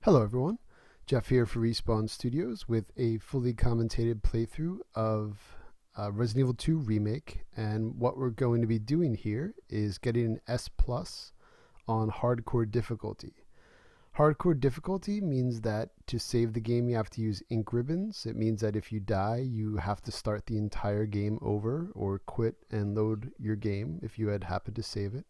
Hello everyone, Jeff here for Respawn Studios with a fully commentated playthrough of Resident Evil 2 Remake, and what we're going to be doing here is getting an S plus on hardcore difficulty. Hardcore difficulty means that to save the game you have to use ink ribbons. It means that if you die you have to start the entire game over or quit and load your game if you had happened to save it.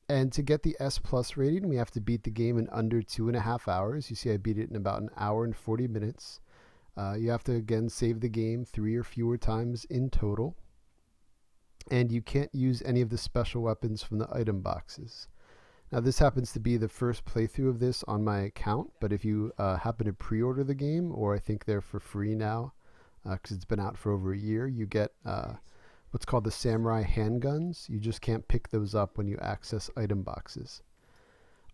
And to get the S plus rating, we have to beat the game in under 2.5 hours. You see I beat it in about an hour and 40 minutes. You have to, again, save the game 3 or fewer times in total. And you can't use any of the special weapons from the item boxes. Now, this happens to be the first playthrough of this on my account, but if you happen to pre-order the game, or I think they're for free now, because it's been out for over a year, you get what's called the samurai handguns. You just can't pick those up when you access item boxes.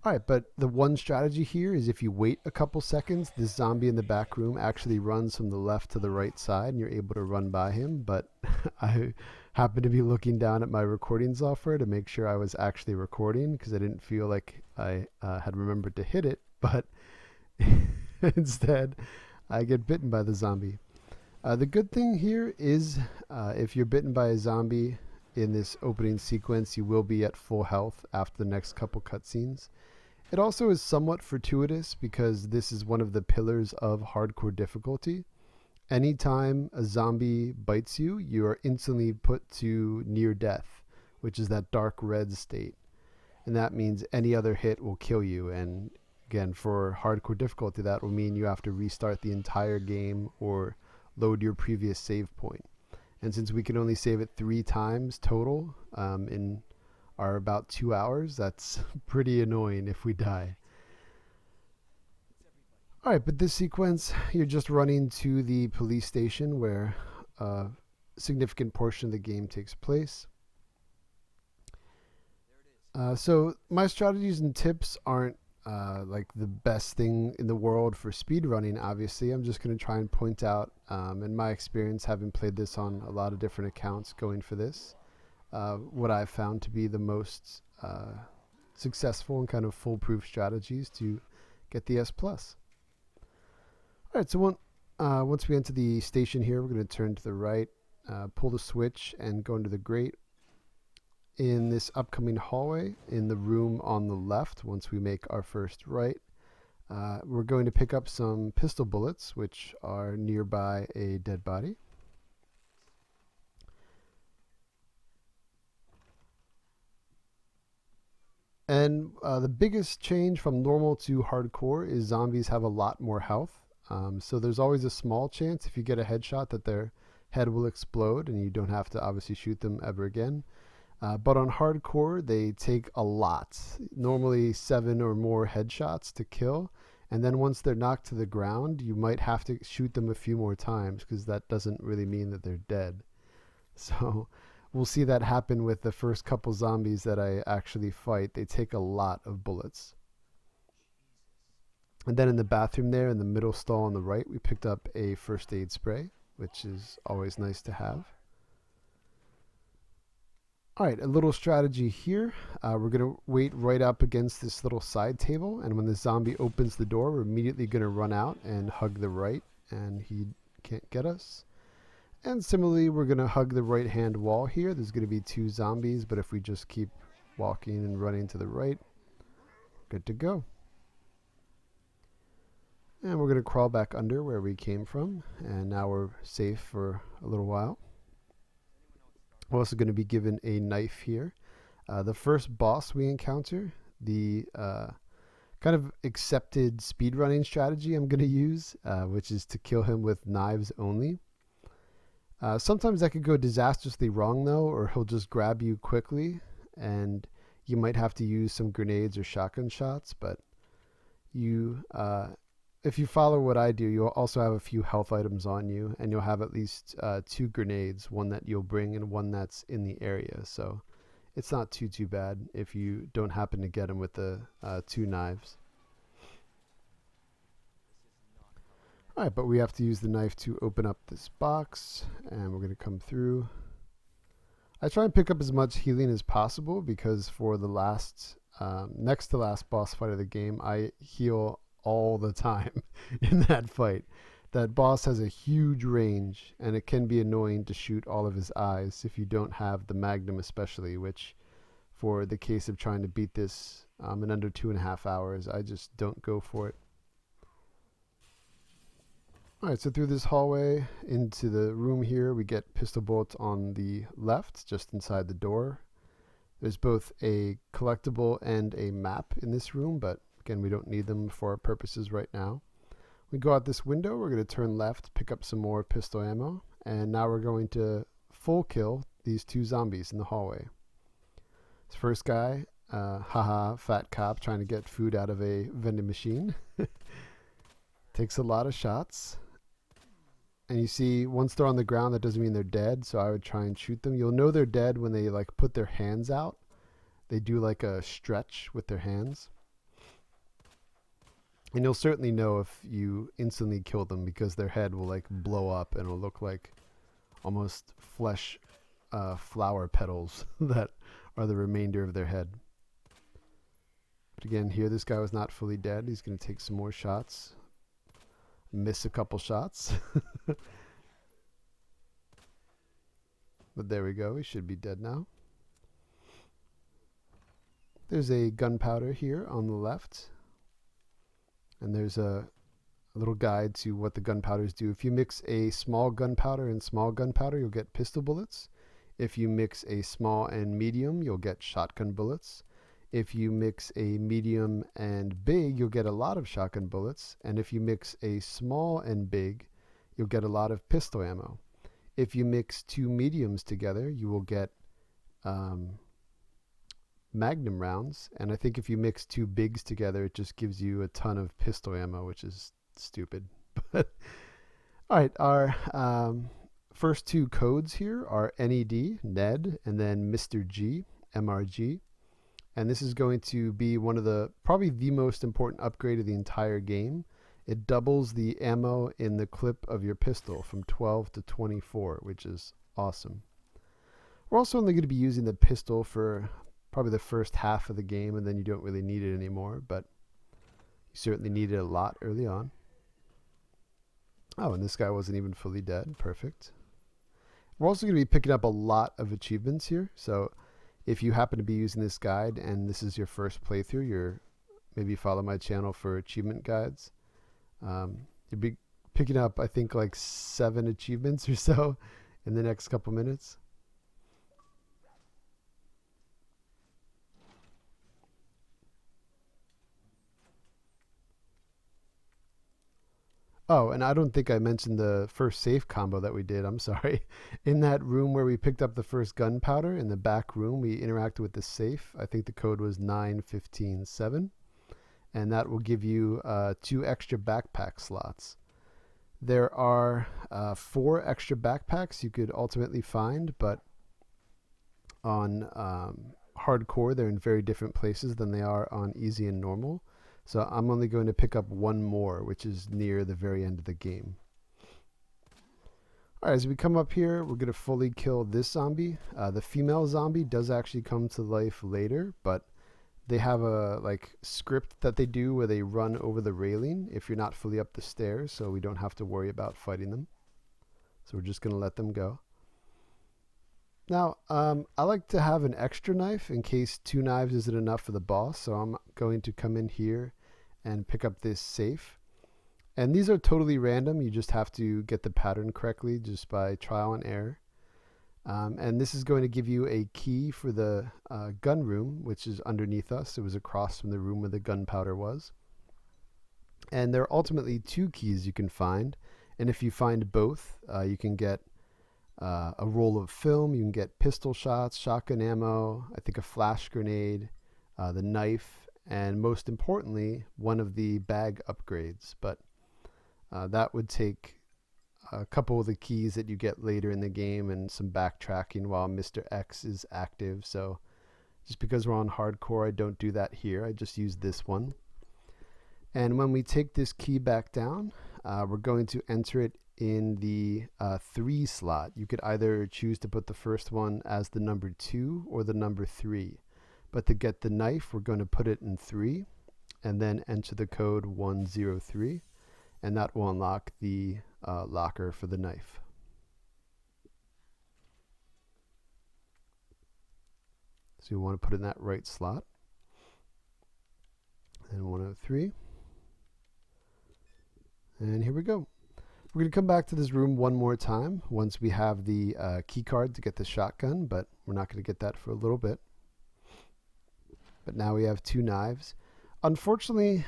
Alright, but the one strategy here is if you wait a couple seconds, this zombie in the back room actually runs from the left to the right side and you're able to run by him, but I happened to be looking down at my recording software to make sure I was actually recording because I didn't feel like I had remembered to hit it, but instead I get bitten by the zombie. The good thing here is if you're bitten by a zombie in this opening sequence, you will be at full health after the next couple cutscenes. It also is somewhat fortuitous because this is one of the pillars of hardcore difficulty. Anytime a zombie bites you, you are instantly put to near death, which is that dark red state. And that means any other hit will kill you. And again, for hardcore difficulty, that will mean you have to restart the entire game or load your previous save point. And since we can only save it 3 times total in our about 2 hours, that's pretty annoying if we die. Alright, but this sequence, you're just running to the police station where a significant portion of the game takes place. So my strategies and tips aren't like the best thing in the world for speedrunning, obviously. I'm just going to try and point out, in my experience, having played this on a lot of different accounts going for this, what I've found to be the most successful and kind of foolproof strategies to get the S+. Alright, so once we enter the station here, we're going to turn to the right, pull the switch, and go into the grate. In this upcoming hallway, in the room on the left, once we make our first right, we're going to pick up some pistol bullets, which are nearby a dead body. And the biggest change from normal to hardcore is zombies have a lot more health. So there's always a small chance if you get a headshot that their head will explode and you don't have to obviously shoot them ever again. But on hardcore, they take a lot, normally 7 or more headshots to kill. And then once they're knocked to the ground, you might have to shoot them a few more times because that doesn't really mean that they're dead. So we'll see that happen with the first couple zombies that I actually fight. They take a lot of bullets. And then in the bathroom there, in the middle stall on the right, we picked up a first aid spray, which is always nice to have. Alright, a little strategy here. We're going to wait right up against this little side table, and when the zombie opens the door, we're immediately going to run out and hug the right, and he can't get us. And similarly, we're going to hug the right hand wall here. There's going to be 2 zombies, but if we just keep walking and running to the right, good to go. And we're going to crawl back under where we came from, and now we're safe for a little while. We're also going to be given a knife here. The first boss we encounter, the kind of accepted speedrunning strategy I'm going to use, which is to kill him with knives only. Sometimes that could go disastrously wrong though, or he'll just grab you quickly and you might have to use some grenades or shotgun shots, but if you follow what I do, you'll also have a few health items on you, and you'll have at least 2 grenades, one that you'll bring and one that's in the area. So it's not too bad if you don't happen to get him with the 2 knives. Alright, but we have to use the knife to open up this box, and we're going to come through. I try and pick up as much healing as possible because for the last next to last boss fight of the game, I heal all the time in that fight. That boss has a huge range, and it can be annoying to shoot all of his eyes if you don't have the Magnum, especially, which, for the case of trying to beat this in under 2.5 hours, I just don't go for it. Alright, so through this hallway into the room here, we get pistol bullets on the left, just inside the door. There's both a collectible and a map in this room, but again, we don't need them for our purposes right now. We go out this window, we're going to turn left, pick up some more pistol ammo, and now we're going to full kill these 2 zombies in the hallway. This first guy, haha, fat cop trying to get food out of a vending machine. Takes a lot of shots. And you see, once they're on the ground, that doesn't mean they're dead, so I would try and shoot them. You'll know they're dead when they like put their hands out. They do like a stretch with their hands. And you'll certainly know if you instantly kill them because their head will like blow up and it'll look like almost flesh flower petals that are the remainder of their head. But again, here this guy was not fully dead. He's going to take some more shots. Miss a couple shots. But there we go. He should be dead now. There's a gunpowder here on the left. And there's a little guide to what the gunpowders do. If you mix a small gunpowder and small gunpowder, you'll get pistol bullets. If you mix a small and medium, you'll get shotgun bullets. If you mix a medium and big, you'll get a lot of shotgun bullets. And if you mix a small and big, you'll get a lot of pistol ammo. If you mix 2 mediums together, you will get Magnum rounds. And I think if you mix 2 bigs together, it just gives you a ton of pistol ammo, which is stupid. But all right, our first 2 codes here are NED, Ned, and then Mr. G, MRG. And this is going to be one of the, probably the most important upgrade of the entire game. It doubles the ammo in the clip of your pistol from 12 to 24, which is awesome. We're also only going to be using the pistol for probably the first half of the game, and then you don't really need it anymore, but you certainly need it a lot early on. Oh, and this guy wasn't even fully dead. Perfect. We're also going to be picking up a lot of achievements here, so if you happen to be using this guide and this is your first playthrough, maybe follow my channel for achievement guides. You'll be picking up, I think, like 7 achievements or so in the next couple minutes. Oh, and I don't think I mentioned the first safe combo that we did. I'm sorry. In that room where we picked up the first gunpowder, in the back room, we interacted with the safe. I think the code was 9157. And that will give you 2 extra backpack slots. There are 4 extra backpacks you could ultimately find, but on hardcore, they're in very different places than they are on easy and normal. So I'm only going to pick up 1 more, which is near the very end of the game. All right, as we come up here, we're going to fully kill this zombie. The female zombie does actually come to life later, but they have a script that they do where they run over the railing if you're not fully up the stairs, so we don't have to worry about fighting them. So we're just going to let them go. Now, I like to have an extra knife in case 2 knives isn't enough for the boss, so I'm going to come in here and pick up this safe. And these are totally random. You just have to get the pattern correctly just by trial and error. And this is going to give you a key for the gun room, which is underneath us. It was across from the room where the gunpowder was. And there are ultimately 2 keys you can find. And if you find both, you can get a roll of film, you can get pistol shots, shotgun ammo, I think a flash grenade, the knife, and most importantly, one of the bag upgrades. But that would take a couple of the keys that you get later in the game and some backtracking while Mr. X is active. So just because we're on hardcore, I don't do that here. I just use this one. And when we take this key back down, we're going to enter it in the 3 slot. You could either choose to put the first one as the number 2 or the number 3. But to get the knife, we're going to put it in 3 and then enter the code 103, and that will unlock the locker for the knife. So you want to put in that right slot. And 103. And here we go. We're going to come back to this room one more time once we have the key card to get the shotgun, but we're not going to get that for a little bit. But now we have 2 knives. Unfortunately,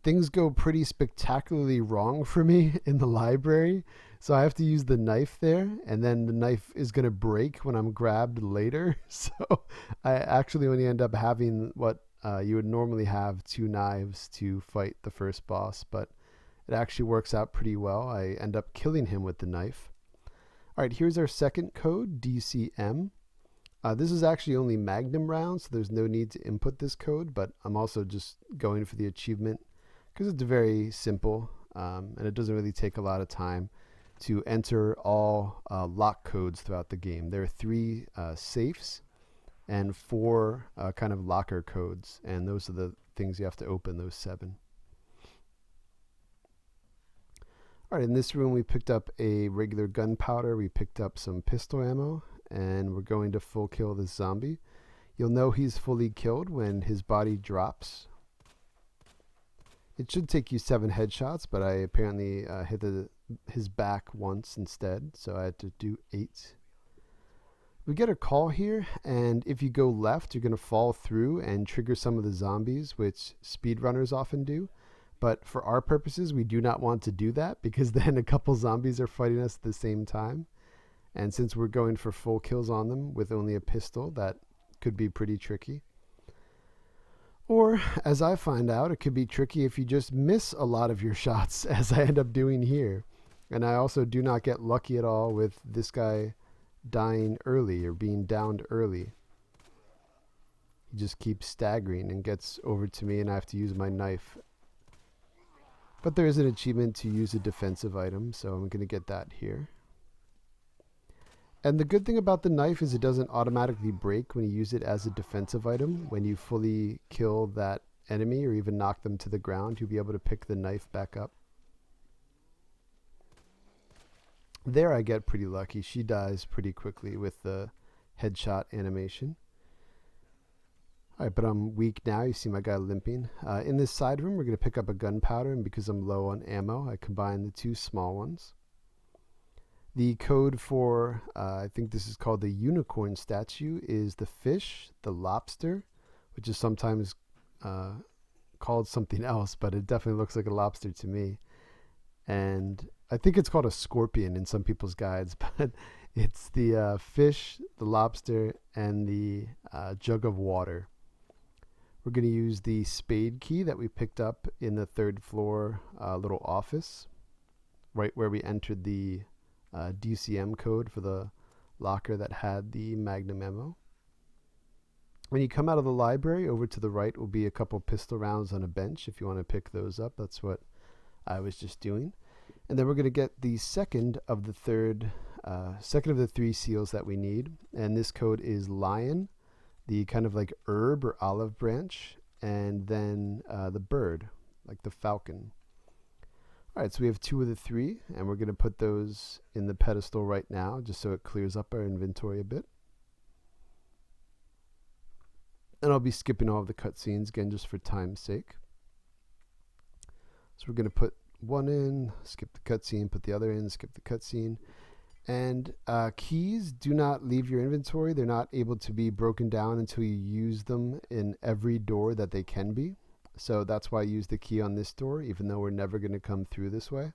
things go pretty spectacularly wrong for me in the library. So I have to use the knife there, and then the knife is going to break when I'm grabbed later. So I actually only end up having what you would normally have 2 knives to fight the first boss, but it actually works out pretty well. I end up killing him with the knife. All right, here's our second code, DCM. This is actually only Magnum rounds, so there's no need to input this code, but I'm also just going for the achievement because it's very simple, and it doesn't really take a lot of time to enter all lock codes throughout the game. There are 3 safes and 4 kind of locker codes, and those are the things you have to open, those 7. All right, in this room we picked up a regular gunpowder, we picked up some pistol ammo, and we're going to full kill this zombie. You'll know he's fully killed when his body drops. It should take you 7 headshots, but I apparently hit his back once instead, so I had to do 8. We get a call here, and if you go left, you're going to fall through and trigger some of the zombies, which speedrunners often do. But for our purposes, we do not want to do that because then a couple zombies are fighting us at the same time. And since we're going for full kills on them with only a pistol, that could be pretty tricky. Or, as I find out, it could be tricky if you just miss a lot of your shots, as I end up doing here. And I also do not get lucky at all with this guy dying early or being downed early. He just keeps staggering and gets over to me, and I have to use my knife. But there is an achievement to use a defensive item, so I'm going to get that here. And the good thing about the knife is it doesn't automatically break when you use it as a defensive item. When you fully kill that enemy or even knock them to the ground, you'll be able to pick the knife back up. There I get pretty lucky. She dies pretty quickly with the headshot animation. All right, but I'm weak now. You see my guy limping. In this side room, we're going to pick up a gunpowder, and because I'm low on ammo, I combine the 2 small ones. The code for, I think this is called the unicorn statue, is the fish, the lobster, which is sometimes called something else, but it definitely looks like a lobster to me. And I think it's called a scorpion in some people's guides, but it's the fish, the lobster, and the jug of water. We're going to use the spade key that we picked up in the 3rd floor little office, right where we entered the DCM code for the locker that had the magnum ammo. When you come out of the library, over to the right will be a couple pistol rounds on a bench if you want to pick those up. That's what I was just doing. And then we're going to get the second of the 3 seals that we need. And this code is lion, the kind of like herb or olive branch, and then the bird, like the falcon. All right, so we have 2 of the 3, and we're going to put those in the pedestal right now, just so it clears up our inventory a bit. And I'll be skipping all of the cutscenes again, just for time's sake. So we're going to put 1 in, skip the cutscene, put the other in, skip the cutscene. And keys do not leave your inventory. They're not able to be broken down until you use them in every door that they can be. So that's why I use the key on this door, even though we're never going to come through this way.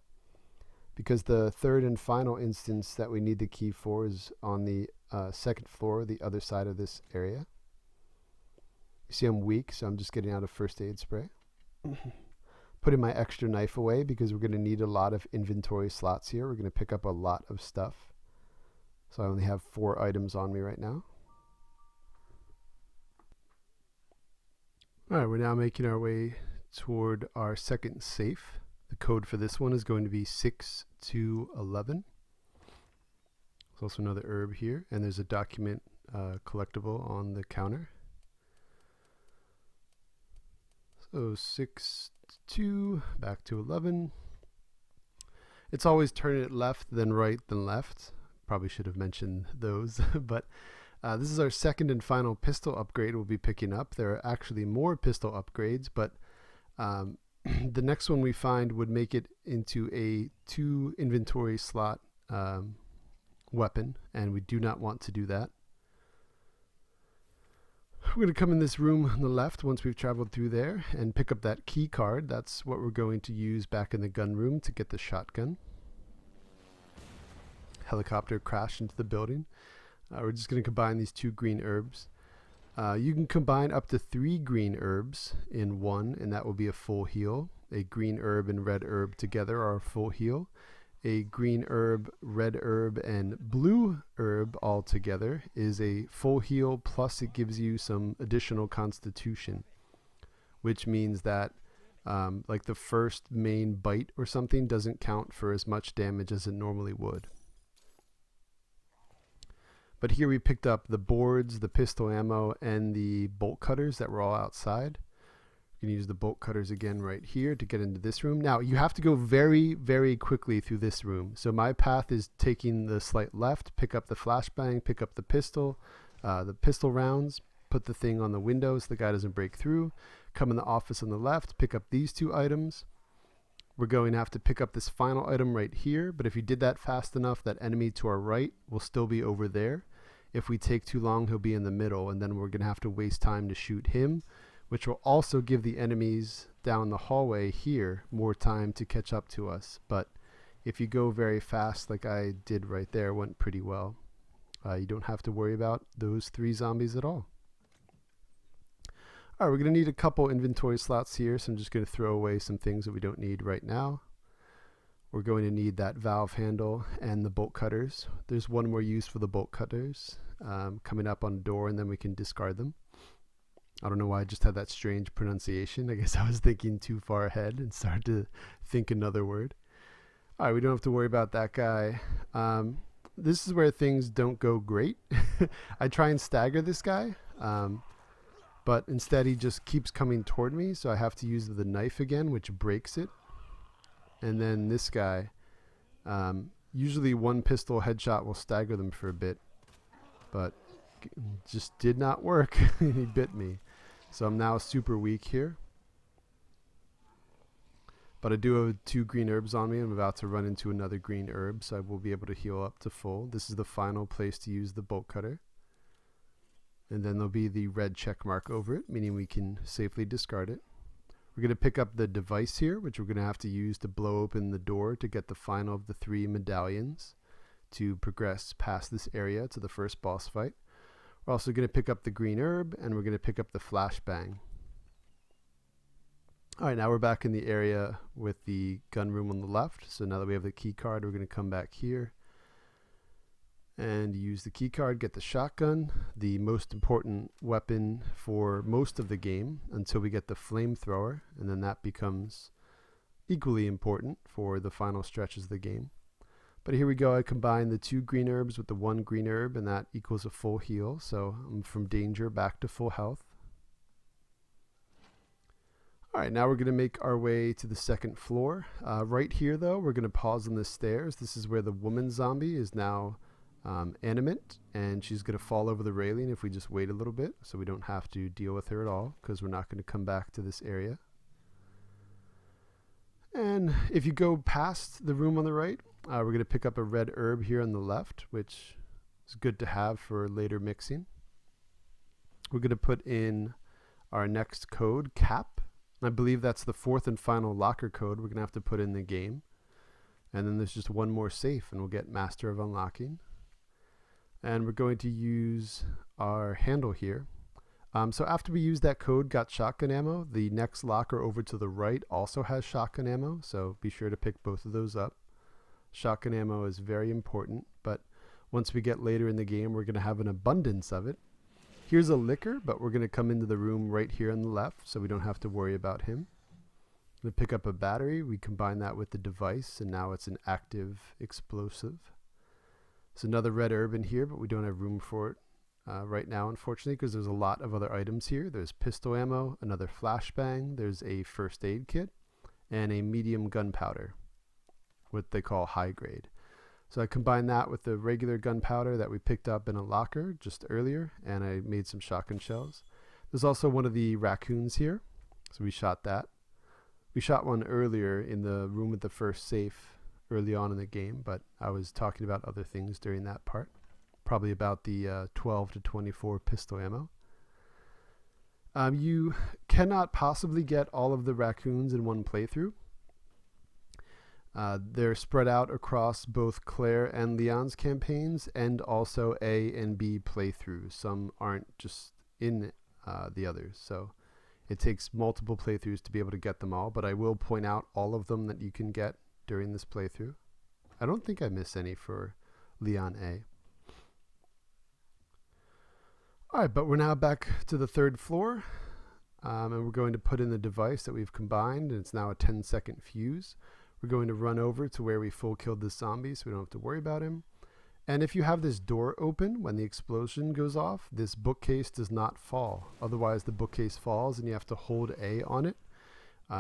Because the 3rd and final instance that we need the key for is on the 2nd floor, the other side of this area. You see I'm weak, so I'm just getting out a first aid spray. Putting my extra knife away because we're going to need a lot of inventory slots here. We're going to pick up a lot of stuff. So I only have 4 items on me right now. All right, we're now making our way toward our second safe. The code for this one is going to be 6211. There's also another herb here, and there's a document collectible on the counter. So 6 to 2, back to 11. It's always turn it left, then right, then left. Probably should have mentioned those, but this is our second and final pistol upgrade we'll be picking up. There are actually more pistol upgrades, but the next one we find would make it into a 2 inventory slot weapon, and we do not want to do that. We're going to come in this room on the left once we've traveled through there and pick up that key card. That's what we're going to use back in the gun room to get the shotgun. Helicopter crashed into the building. We're just going to combine these 2 green herbs. You can combine up to 3 green herbs in one, and that will be a full heal. A green herb and red herb together are a full heal. A green herb, red herb, and blue herb all together is a full heal, plus it gives you some additional constitution, which means that like the first main bite or something doesn't count for as much damage as it normally would. But here we picked up the boards, the pistol ammo, and the bolt cutters that were all outside. You can use the bolt cutters again right here to get into this room. Now, you have to go very, very quickly through this room. So my path is taking the slight left, pick up the flashbang, pick up the pistol rounds, put the thing on the window so the guy doesn't break through, come in the office on the left, pick up these 2 items. We're going to have to pick up this final item right here, but if you did that fast enough, that enemy to our right will still be over there. If we take too long, he'll be in the middle, and then we're going to have to waste time to shoot him, which will also give the enemies down the hallway here more time to catch up to us. But if you go very fast like I did right there, it went pretty well. You don't have to worry about those 3 zombies at all. All right, we're going to need a couple inventory slots here, so I'm just going to throw away some things that we don't need right now. We're going to need that valve handle and the bolt cutters. There's one more use for the bolt cutters coming up on the door, and then we can discard them. I don't know why I just had that strange pronunciation. I guess I was thinking too far ahead and started to think another word. All right, we don't have to worry about that guy. This is where things don't go great. I try and stagger this guy, but instead he just keeps coming toward me, so I have to use the knife again, which breaks it. And then this guy, usually 1 pistol headshot will stagger them for a bit, but just did not work. He bit me. So I'm now super weak here. But I do have 2 green herbs on me. I'm about to run into another green herb, so I will be able to heal up to full. This is the final place to use the bolt cutter. And then there'll be the red check mark over it, meaning we can safely discard it. We're going to pick up the device here, which we're going to have to use to blow open the door to get the final of the 3 medallions to progress past this area to the first boss fight. We're also going to pick up the green herb, and we're going to pick up the flashbang. All right, now we're back in the area with the gun room on the left. So now that we have the key card, we're going to come back here and use the key card, get the shotgun, the most important weapon for most of the game until we get the flamethrower, and then that becomes equally important for the final stretches of the game. But here we go. I combine the 2 green herbs with the 1 green herb, and that equals a full heal. So I'm from danger back to full health. All right, now we're going to make our way to the 2nd floor. Right here, though, we're going to pause on the stairs. This is where the woman zombie is now animate, and she's going to fall over the railing if we just wait a little bit, so we don't have to deal with her at all, because we're not going to come back to this area. And if you go past the room on the right, we're going to pick up a red herb here on the left, which is good to have for later mixing. We're going to put in our next code, CAP. I believe that's the 4th and final locker code we're going to have to put in the game. And then there's just one more safe, and we'll get Master of Unlocking. And we're going to use our handle here. So after we use that code, got shotgun ammo, the next locker over to the right also has shotgun ammo, so be sure to pick both of those up. Shotgun ammo is very important, but once we get later in the game, we're going to have an abundance of it. Here's a licker, but we're going to come into the room right here on the left, so we don't have to worry about him. I'm going to pick up a battery. We combine that with the device, and now it's an active explosive. There's another red herb in here, but we don't have room for it right now, unfortunately, because there's a lot of other items here. There's pistol ammo, another flashbang, there's a first aid kit, and a medium gunpowder, what they call high grade. So I combined that with the regular gunpowder that we picked up in a locker just earlier, and I made some shotgun shells. There's also one of the raccoons here, so we shot that. We shot one earlier in the room with the first safe early on in the game, but I was talking about other things during that part. Probably about the 12 to 24 pistol ammo. You cannot possibly get all of the raccoons in one playthrough. They're spread out across both Claire and Leon's campaigns and also A and B playthroughs. Some aren't just in the others, so it takes multiple playthroughs to be able to get them all, but I will point out all of them that you can get during this playthrough. I don't think I miss any for Leon A. Alright, but we're now back to the third floor, and we're going to put in the device that we've combined, and it's now a 10-second fuse. We're going to run over to where we full killed the zombie so we don't have to worry about him. And if you have this door open when the explosion goes off, this bookcase does not fall. Otherwise, the bookcase falls and you have to hold A on it,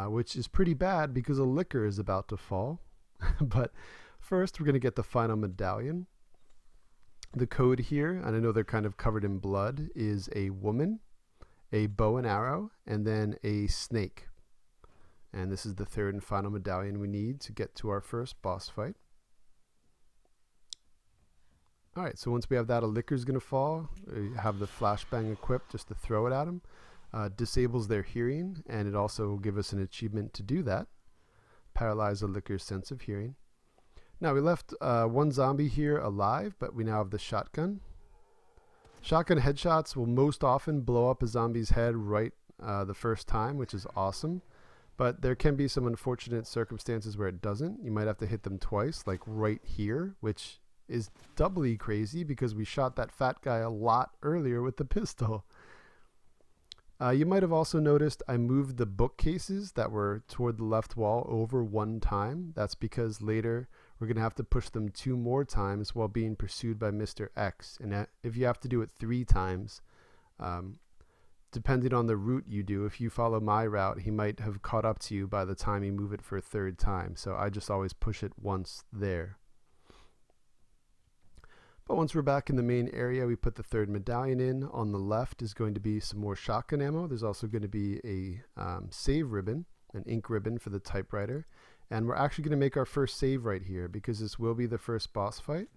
which is pretty bad because a liquor is about to fall. But first, we're going to get the final medallion. The code here, and I know they're kind of covered in blood, is a woman, a bow and arrow, and then a snake. And this is the third and final medallion we need to get to our first boss fight. Alright, so once we have that, a liquor's going to fall. You have the flashbang equipped just to throw it at them. Disables their hearing, and it also will give us an achievement to do that. Paralyze a liquor's sense of hearing. Now, we left one zombie here alive, but we now have the shotgun. Shotgun headshots will most often blow up a zombie's head right the first time, which is awesome. But there can be some unfortunate circumstances where it doesn't. You might have to hit them twice, like right here, which is doubly crazy because we shot that fat guy a lot earlier with the pistol. You might have also noticed I moved the bookcases that were toward the left wall over one time. That's because later we're going to have to push them 2 more times while being pursued by Mr. X. And if you have to do it 3 times, depending on the route you do, if you follow my route, he might have caught up to you by the time you move it for a 3rd time. So I just always push it once there. But once we're back in the main area, we put the 3rd medallion in. On the left is going to be some more shotgun ammo. There's also going to be a save ribbon, an ink ribbon for the typewriter. And we're actually going to make our first save right here because this will be the first boss fight.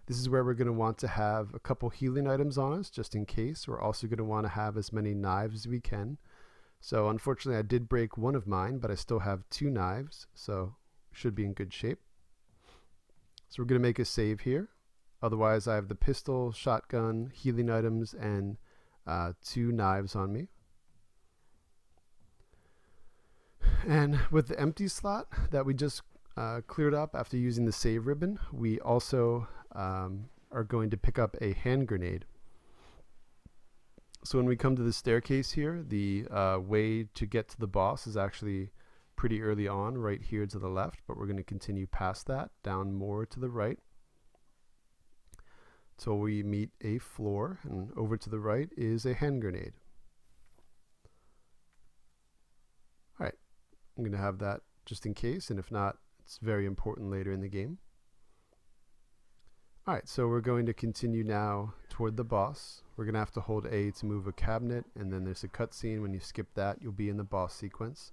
This is where we're going to want to have a couple healing items on us just in case. We're also going to want to have as many knives as we can. So unfortunately I did break one of mine, but I still have 2 knives, so should be in good shape. So we're going to make a save here. Otherwise, I have the pistol, shotgun, healing items, and 2 knives on me. And with the empty slot that we just cleared up after using the save ribbon, we also are going to pick up a hand grenade. So when we come to the staircase here, the way to get to the boss is actually pretty early on, right here to the left, but we're going to continue past that, down more to the right, till we meet a floor, and over to the right is a hand grenade. Alright, I'm going to have that just in case, and if not, it's very important later in the game. Alright, so we're going to continue now toward the boss. We're going to have to hold A to move a cabinet, and then there's a cutscene. When you skip that, you'll be in the boss sequence.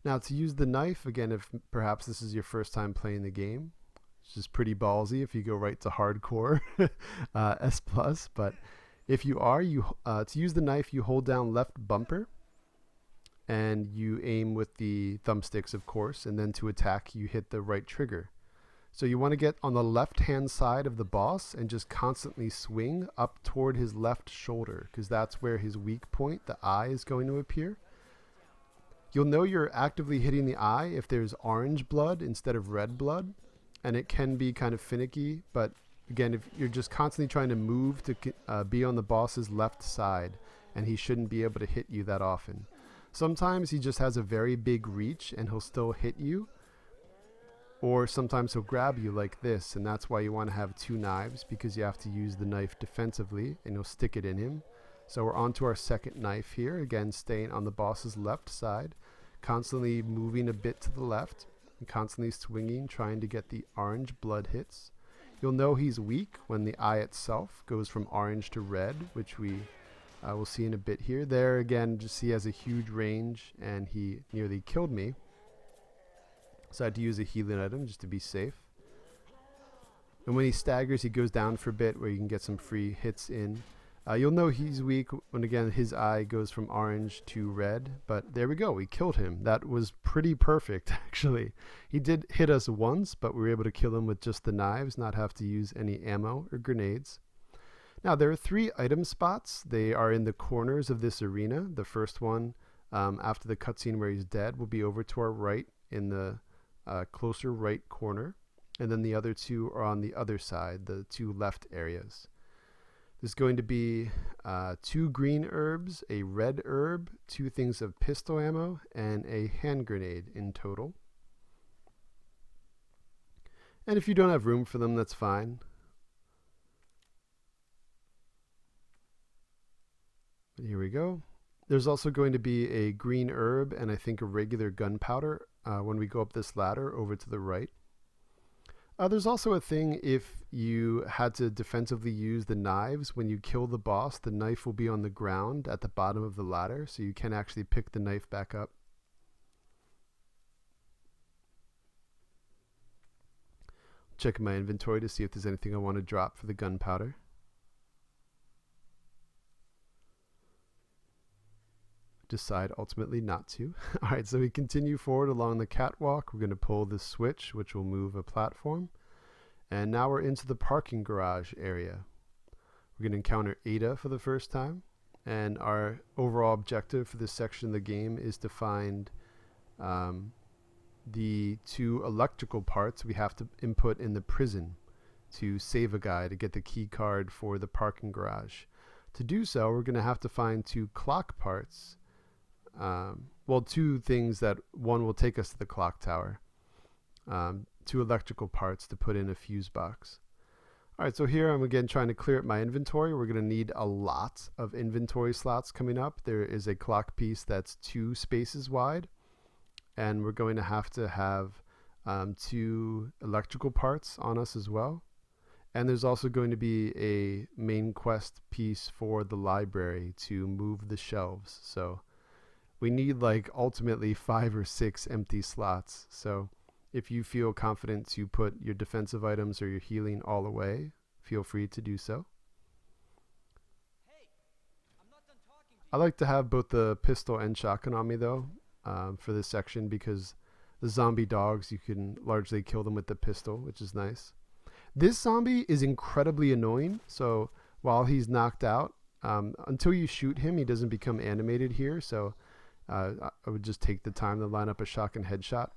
Now, to use the knife, again, if perhaps this is your first time playing the game, which is pretty ballsy if you go right to hardcore S+, but if you are, to use the knife, you hold down left bumper, and you aim with the thumbsticks, of course, and then to attack, you hit the right trigger. So you want to get on the left-hand side of the boss and just constantly swing up toward his left shoulder, because that's where his weak point, the eye, is going to appear. You'll know you're actively hitting the eye if there's orange blood instead of red blood, and it can be kind of finicky, but again, if you're just constantly trying to move to be on the boss's left side, and he shouldn't be able to hit you that often. Sometimes he just has a very big reach and he'll still hit you, Or sometimes he'll grab you like this, and that's why you want to have two knives, because you have to use the knife defensively, and you'll stick it in him. So we're on to our second knife here, again staying on the boss's left side, constantly moving a bit to the left, and constantly swinging, trying to get the orange blood hits. You'll know he's weak when the eye itself goes from orange to red, which we will see in a bit here. There again, just he has a huge range, and he nearly killed me. So I had to use a healing item just to be safe. And when he staggers, he goes down for a bit where you can get some free hits in. You'll know he's weak when, again, his eye goes from orange to red. But there we go. We killed him. That was pretty perfect, actually. He did hit us once, but we were able to kill him with just the knives, not have to use any ammo or grenades. Now, there are 3 item spots. They are in the corners of this arena. The first one, after the cutscene where he's dead, will be over to our right in the closer right corner, and then the other 2 are on the other side, the 2 left areas. There's going to be 2 green herbs, a red herb, 2 things of pistol ammo, and a hand grenade in total. And if you don't have room for them, that's fine. But here we go. There's also going to be a green herb and I think a regular gunpowder when we go up this ladder over to the right. There's also a thing if you had to defensively use the knives. When you kill the boss, the knife will be on the ground at the bottom of the ladder, so you can actually pick the knife back up. Check my inventory to see if there's anything I want to drop for the gunpowder. Decide ultimately not to. Alright, so we continue forward along the catwalk. We're going to pull this switch, which will move a platform. And now we're into the parking garage area. We're going to encounter Ada for the first time. And our overall objective for this section of the game is to find the 2 electrical parts we have to input in the prison to save a guy to get the key card for the parking garage. To do so, we're going to have to find 2 clock parts. Well, 2 things that one will take us to the clock tower. 2 electrical parts to put in a fuse box. Alright, so here I'm again trying to clear up my inventory. We're going to need a lot of inventory slots coming up. There is a clock piece that's 2 spaces wide. And we're going to have 2 electrical parts on us as well. And there's also going to be a main quest piece for the library to move the shelves. So we need like ultimately 5 or 6 empty slots. So if you feel confident to put your defensive items or your healing all away, feel free to do so. Hey, I'm not done talking to you. I like to have both the pistol and shotgun on me though for this section, because the zombie dogs, you can largely kill them with the pistol, which is nice. This zombie is incredibly annoying. So while he's knocked out, until you shoot him, he doesn't become animated here. So I would just take the time to line up a shotgun headshot.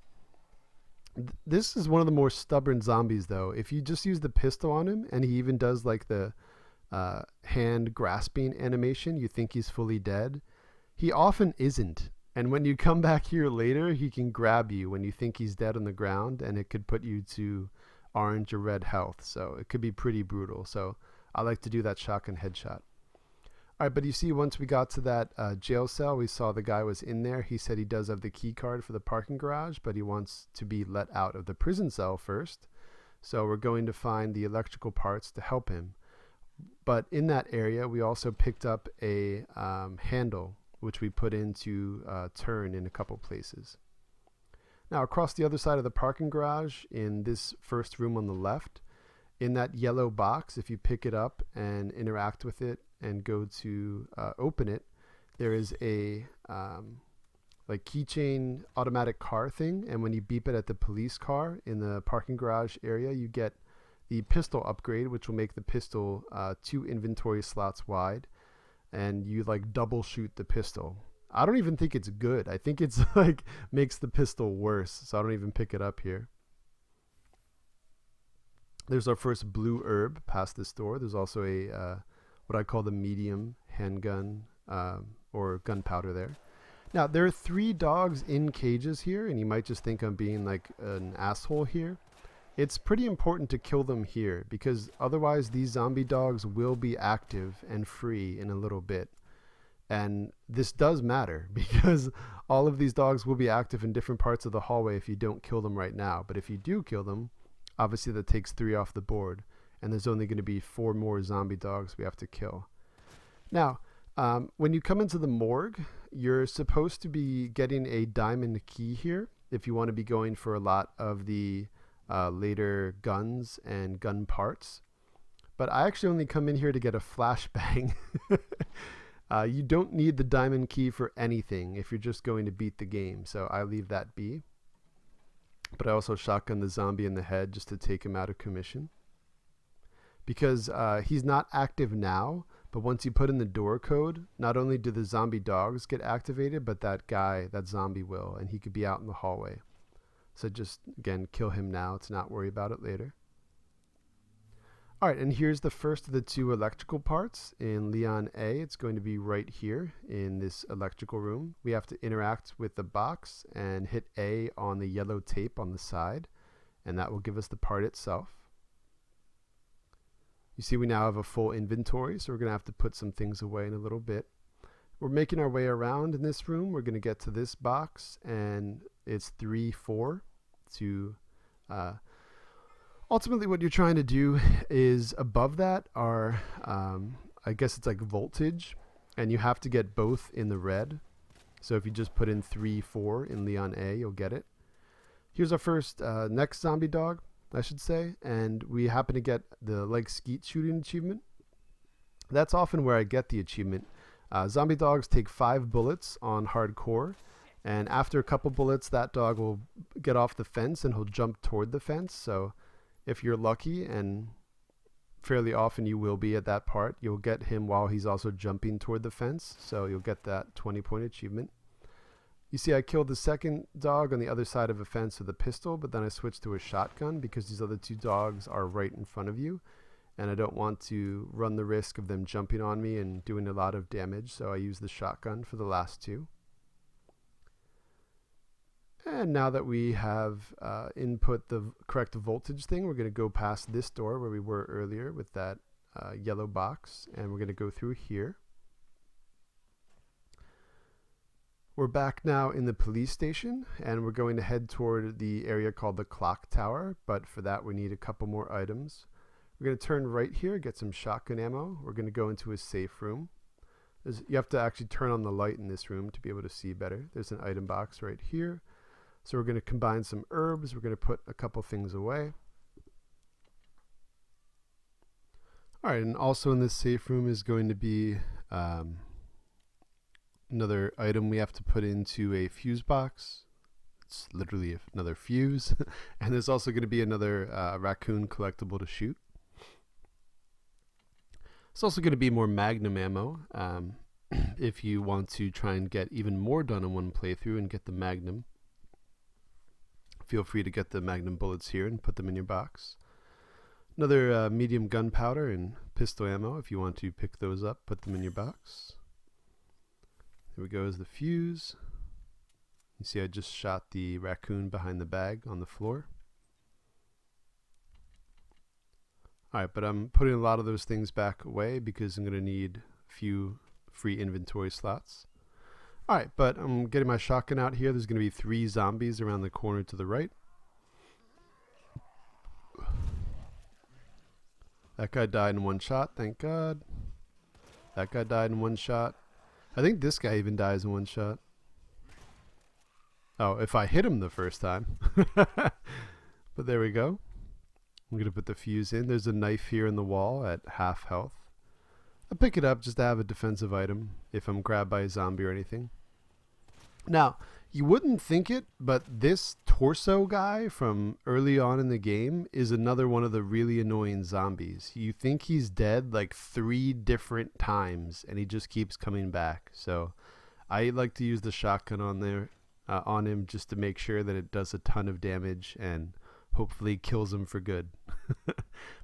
This is one of the more stubborn zombies though. If you just use the pistol on him, and he even does like the hand grasping animation, you think he's fully dead. He often isn't. And when you come back here later, he can grab you when you think he's dead on the ground, and it could put you to orange or red health. So it could be pretty brutal. So I like to do that shotgun headshot. All right, but you see, once we got to that jail cell, we saw the guy was in there. He said he does have the key card for the parking garage, but he wants to be let out of the prison cell first. So we're going to find the electrical parts to help him. But in that area, we also picked up a handle, which we put in to turn in a couple places. Now, across the other side of the parking garage, in this first room on the left, in that yellow box, if you pick it up and interact with it and go to open it, there is a like keychain automatic car thing, and when you beep it at the police car in the parking garage area, you get the pistol upgrade, which will make the pistol 2 inventory slots wide, and you like double shoot the pistol. I don't even think it's good. I think it's like makes the pistol worse, so I don't even pick it up here. There's our first blue herb past this door. There's also a what I call the medium handgun or gunpowder there. Now, there are 3 dogs in cages here, and you might just think I'm being like an asshole here. It's pretty important to kill them here because otherwise these zombie dogs will be active and free in a little bit. And this does matter because all of these dogs will be active in different parts of the hallway if you don't kill them right now. But if you do kill them, obviously that takes 3 off the board. And there's only going to be 4 more zombie dogs we have to kill. Now, when you come into the morgue, you're supposed to be getting a diamond key here if you want to be going for a lot of the later guns and gun parts. But I actually only come in here to get a flashbang. You don't need the diamond key for anything if you're just going to beat the game, so I leave that be. But I also shotgun the zombie in the head just to take him out of commission. Because he's not active now, but once you put in the door code, not only do the zombie dogs get activated, but that zombie will, and he could be out in the hallway. So just, again, kill him now to not worry about it later. All right, and here's the first of the 2 electrical parts in Leon A. It's going to be right here in this electrical room. We have to interact with the box and hit A on the yellow tape on the side, and that will give us the part itself. You see we now have a full inventory, so we're going to have to put some things away in a little bit. We're making our way around in this room. We're going to get to this box, and it's 3-4 to... Ultimately, what you're trying to do is above that are, I guess it's like voltage, and you have to get both in the red. So if you just put in 3-4 in Leon A, you'll get it. Here's our first next zombie dog, I should say, and we happen to get the leg skeet shooting achievement. That's often where I get the achievement. Zombie dogs take 5 bullets on hardcore, and after a couple bullets, that dog will get off the fence and he'll jump toward the fence. So if you're lucky, and fairly often you will be at that part, you'll get him while he's also jumping toward the fence. So you'll get that 20-point achievement. You see I killed the second dog on the other side of a fence with a pistol, but then I switched to a shotgun because these other 2 dogs are right in front of you. And I don't want to run the risk of them jumping on me and doing a lot of damage. So I use the shotgun for the last 2. And now that we have input the correct voltage thing, we're going to go past this door where we were earlier with that yellow box, and we're going to go through here. We're back now in the police station, and we're going to head toward the area called the clock tower, but for that we need a couple more items. We're going to turn right here, get some shotgun ammo. We're going to go into a safe room. You have to actually turn on the light in this room to be able to see better. There's an item box right here. So we're going to combine some herbs. We're going to put a couple things away. All right, and also in this safe room is going to be another item we have to put into a fuse box. It's literally another fuse. And there's also going to be another raccoon collectible to shoot. It's also going to be more Magnum ammo if you want to try and get even more done in one playthrough and get the Magnum. Feel free to get the Magnum bullets here and put them in your box. Another medium gunpowder and pistol ammo. If you want to pick those up, put them in your box. Here we go is the fuse. You see I just shot the raccoon behind the bag on the floor. Alright, but I'm putting a lot of those things back away because I'm going to need a few free inventory slots. Alright, but I'm getting my shotgun out here. There's going to be 3 zombies around the corner to the right. That guy died in 1 shot, thank God. That guy died in 1 shot. I think this guy even dies in 1 shot. Oh, if I hit him the first time. But there we go. I'm going to put the fuse in. There's a knife here in the wall at half health. I'll pick it up just to have a defensive item if I'm grabbed by a zombie or anything. Now, you wouldn't think it, but this torso guy from early on in the game is another one of the really annoying zombies. You think he's dead like 3 different times, and he just keeps coming back. So I like to use the shotgun on him just to make sure that it does a ton of damage and hopefully kills him for good.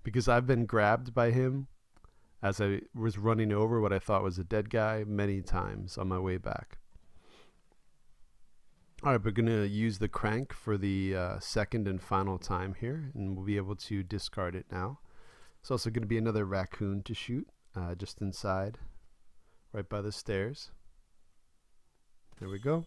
Because I've been grabbed by him as I was running over what I thought was a dead guy many times on my way back. All right, we're going to use the crank for the second and final time here, and we'll be able to discard it now. It's also going to be another raccoon to shoot just inside, right by the stairs. There we go.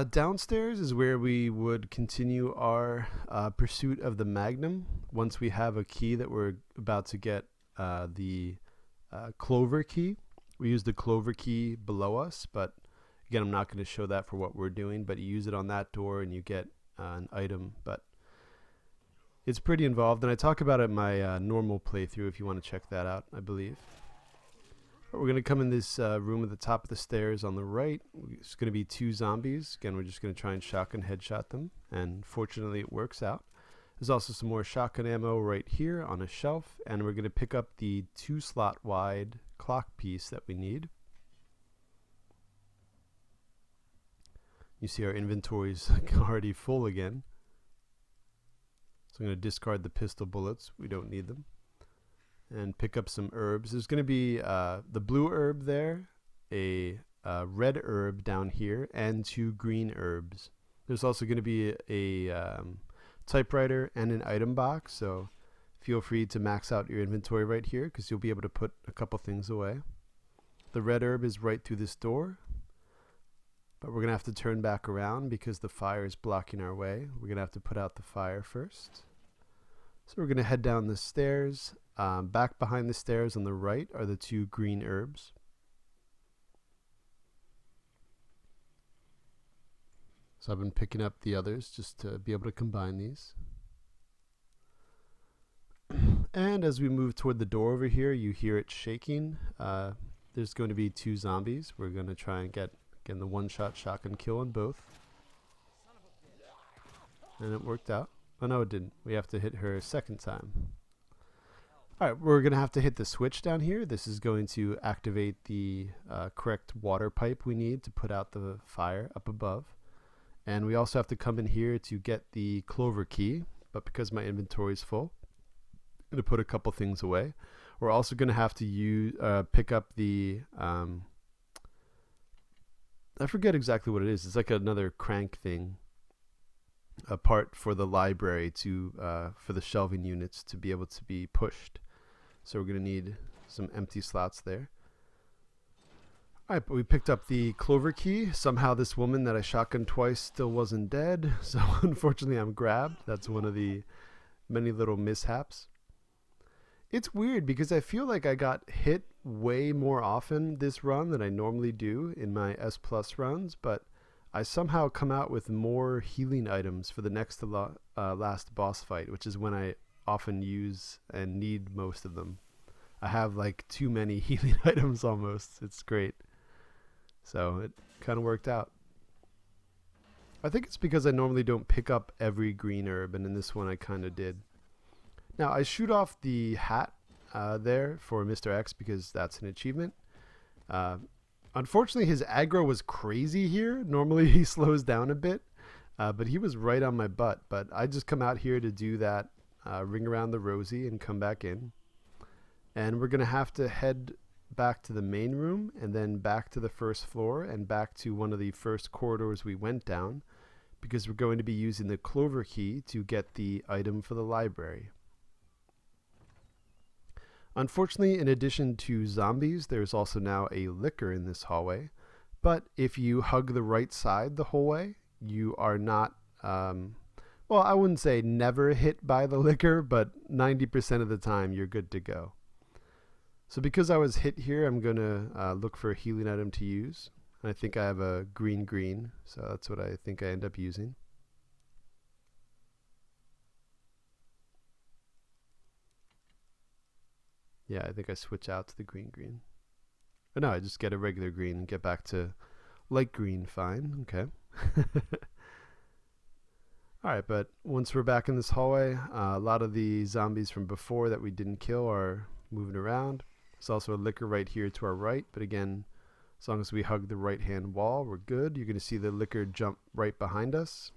Downstairs is where we would continue our pursuit of the Magnum. Once we have a key that we're about to get, the Clover key. We use the Clover key below us, but again, I'm not going to show that for what we're doing, but you use it on that door and you get an item, but it's pretty involved, and I talk about it in my normal playthrough if you want to check that out, I believe. But we're going to come in this room at the top of the stairs on the right. It's going to be 2 zombies. Again, we're just going to try and shotgun headshot them, and fortunately it works out. There's also some more shotgun ammo right here on a shelf, and we're going to pick up the 2-slot wide clock piece that we need. You see our inventory's already full again. So I'm going to discard the pistol bullets. We don't need them. And pick up some herbs. There's going to be the blue herb there, a red herb down here, and 2 green herbs. There's also going to be a typewriter and an item box, so feel free to max out your inventory right here because you'll be able to put a couple things away. The red herb is right through this door, but we're going to have to turn back around because the fire is blocking our way. We're going to have to put out the fire first. So we're going to head down the stairs. Back behind the stairs on the right are the 2 green herbs. So I've been picking up the others just to be able to combine these. And as we move toward the door over here, you hear it shaking. There's going to be 2 zombies. We're going to try and get, again, the one-shot shotgun kill on both. And it worked out. Oh, no, it didn't. We have to hit her a second time. All right, we're going to have to hit the switch down here. This is going to activate the correct water pipe we need to put out the fire up above. And we also have to come in here to get the Clover key. But because my inventory is full, I'm going to put a couple things away. We're also going to have to pick up the... I forget exactly what it is. It's like another crank thing. A part for the library to for the shelving units to be able to be pushed. So we're going to need some empty slots there. All right, but we picked up the Clover key. Somehow this woman that I shotgunned twice still wasn't dead. So unfortunately I'm grabbed. That's one of the many little mishaps. It's weird because I feel like I got hit way more often this run than I normally do in my S Plus runs, but I somehow come out with more healing items for the next to last boss fight, which is when I often use and need most of them. I have like too many healing items almost. It's great. So it kind of worked out. I think it's because I normally don't pick up every green herb, and in this one I kind of did. Now I shoot off the hat there for Mr. X because that's an achievement. Unfortunately, his aggro was crazy here. Normally he slows down a bit, but he was right on my butt. But I just come out here to do that, ring around the rosy and come back in. And we're going to have to head back to the main room and then back to the first floor and back to one of the first corridors we went down because we're going to be using the Clover key to get the item for the library. Unfortunately, in addition to zombies, there's also now a licker in this hallway. But if you hug the right side the whole way, you are not, well, I wouldn't say never hit by the licker, but 90% of the time you're good to go. So because I was hit here, I'm going to look for a healing item to use. I think I have a green, so that's what I think I end up using. Yeah, I think I switch out to the green. But no, I just get a regular green and get back to light green. Fine. Okay. All right, but once we're back in this hallway, a lot of the zombies from before that we didn't kill are moving around. There's also a licker right here to our right, but again, as long as we hug the right-hand wall, we're good. You're going to see the licker jump right behind us.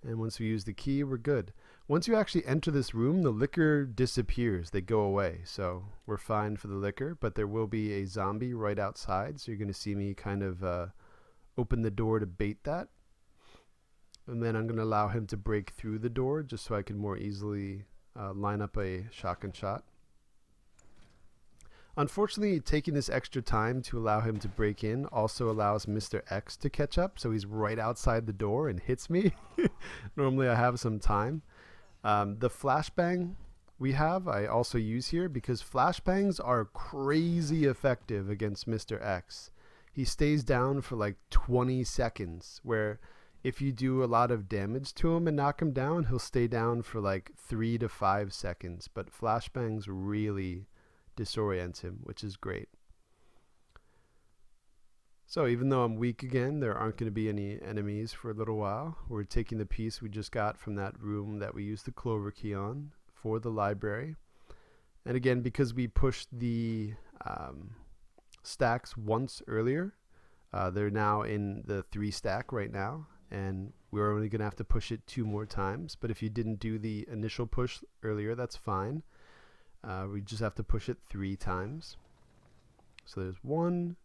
And once we use the key, we're good. Once you actually enter this room, the licker disappears. They go away. So we're fine for the licker, but there will be a zombie right outside. So you're going to see me kind of open the door to bait that. And then I'm going to allow him to break through the door just so I can more easily line up a shotgun shot. Unfortunately, taking this extra time to allow him to break in also allows Mr. X to catch up, so he's right outside the door and hits me. Normally I have some time. The flashbang I also use here because flashbangs are crazy effective against Mr. X. He stays down for like 20 seconds, where if you do a lot of damage to him and knock him down, he'll stay down for like 3 to 5 seconds. But flashbangs really disorient him, which is great. So even though I'm weak again, there aren't going to be any enemies for a little while. We're taking the piece we just got from that room that we used the clover key on for the library. And again, because we pushed the stacks once earlier, they're now in the 3 stack right now, and we're only going to have to push it 2 more times. But if you didn't do the initial push earlier, that's fine. We just have to push it 3 times. So there's 1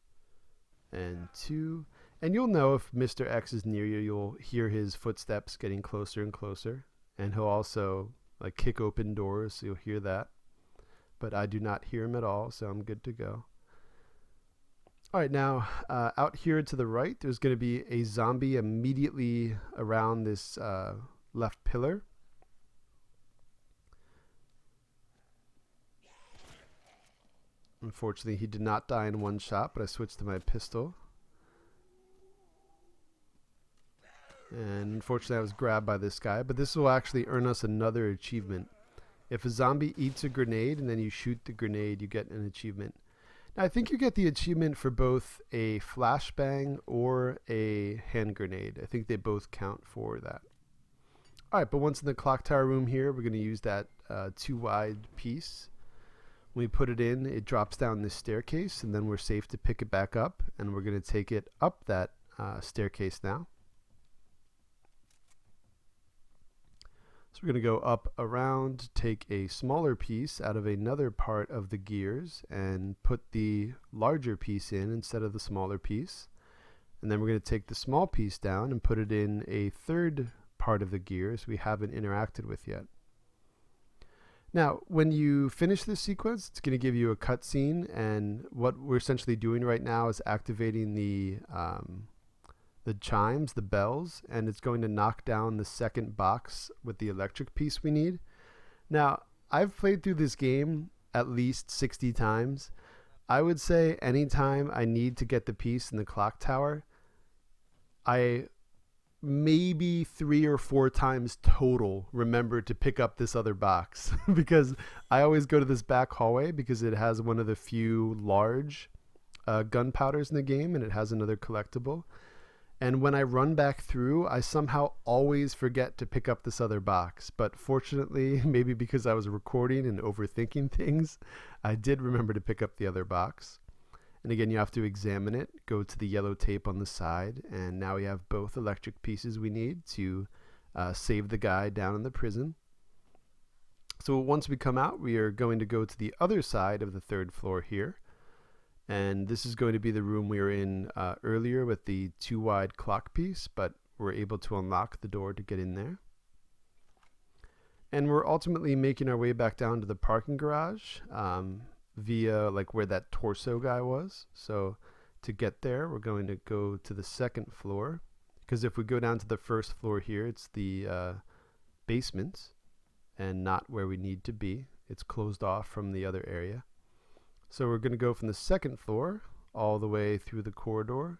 and 2. And you'll know if Mr. X is near you, you'll hear his footsteps getting closer and closer. And he'll also like kick open doors, so you'll hear that. But I do not hear him at all, so I'm good to go. All right, now out here to the right, there's going to be a zombie immediately around this left pillar. Unfortunately, he did not die in one shot, but I switched to my pistol. And unfortunately, I was grabbed by this guy, but this will actually earn us another achievement. If a zombie eats a grenade and then you shoot the grenade, you get an achievement. Now, I think you get the achievement for both a flashbang or a hand grenade. I think they both count for that. All right, but once in the clock tower room here, we're going to use that 2-wide piece. When we put it in, it drops down this staircase, and then we're safe to pick it back up, and we're going to take it up that staircase now. So we're going to go up around, take a smaller piece out of another part of the gears, and put the larger piece in instead of the smaller piece. And then we're going to take the small piece down and put it in a third part of the gears we haven't interacted with yet. Now, when you finish this sequence, it's going to give you a cutscene, and what we're essentially doing right now is activating the chimes, the bells, and it's going to knock down the second box with the electric piece we need. Now, I've played through this game at least 60 times. I would say anytime I need to get the piece in the clock tower, I maybe 3 or 4 times total remember to pick up this other box because I always go to this back hallway because it has one of the few large gunpowders in the game, and it has another collectible. And when I run back through, I somehow always forget to pick up this other box. But fortunately, maybe because I was recording and overthinking things, I did remember to pick up the other box. And again, you have to examine it, go to the yellow tape on the side, and now we have both electric pieces we need to save the guy down in the prison. So once we come out, we are going to go to the other side of the 3rd floor here. And this is going to be the room we were in earlier with the 2-wide clock piece, but we're able to unlock the door to get in there. And we're ultimately making our way back down to the parking garage via like where that torso guy was. So to get there, we're going to go to the 2nd floor, because if we go down to the 1st floor here, it's the basement and not where we need to be. It's closed off from the other area. So we're going to go from the 2nd floor all the way through the corridor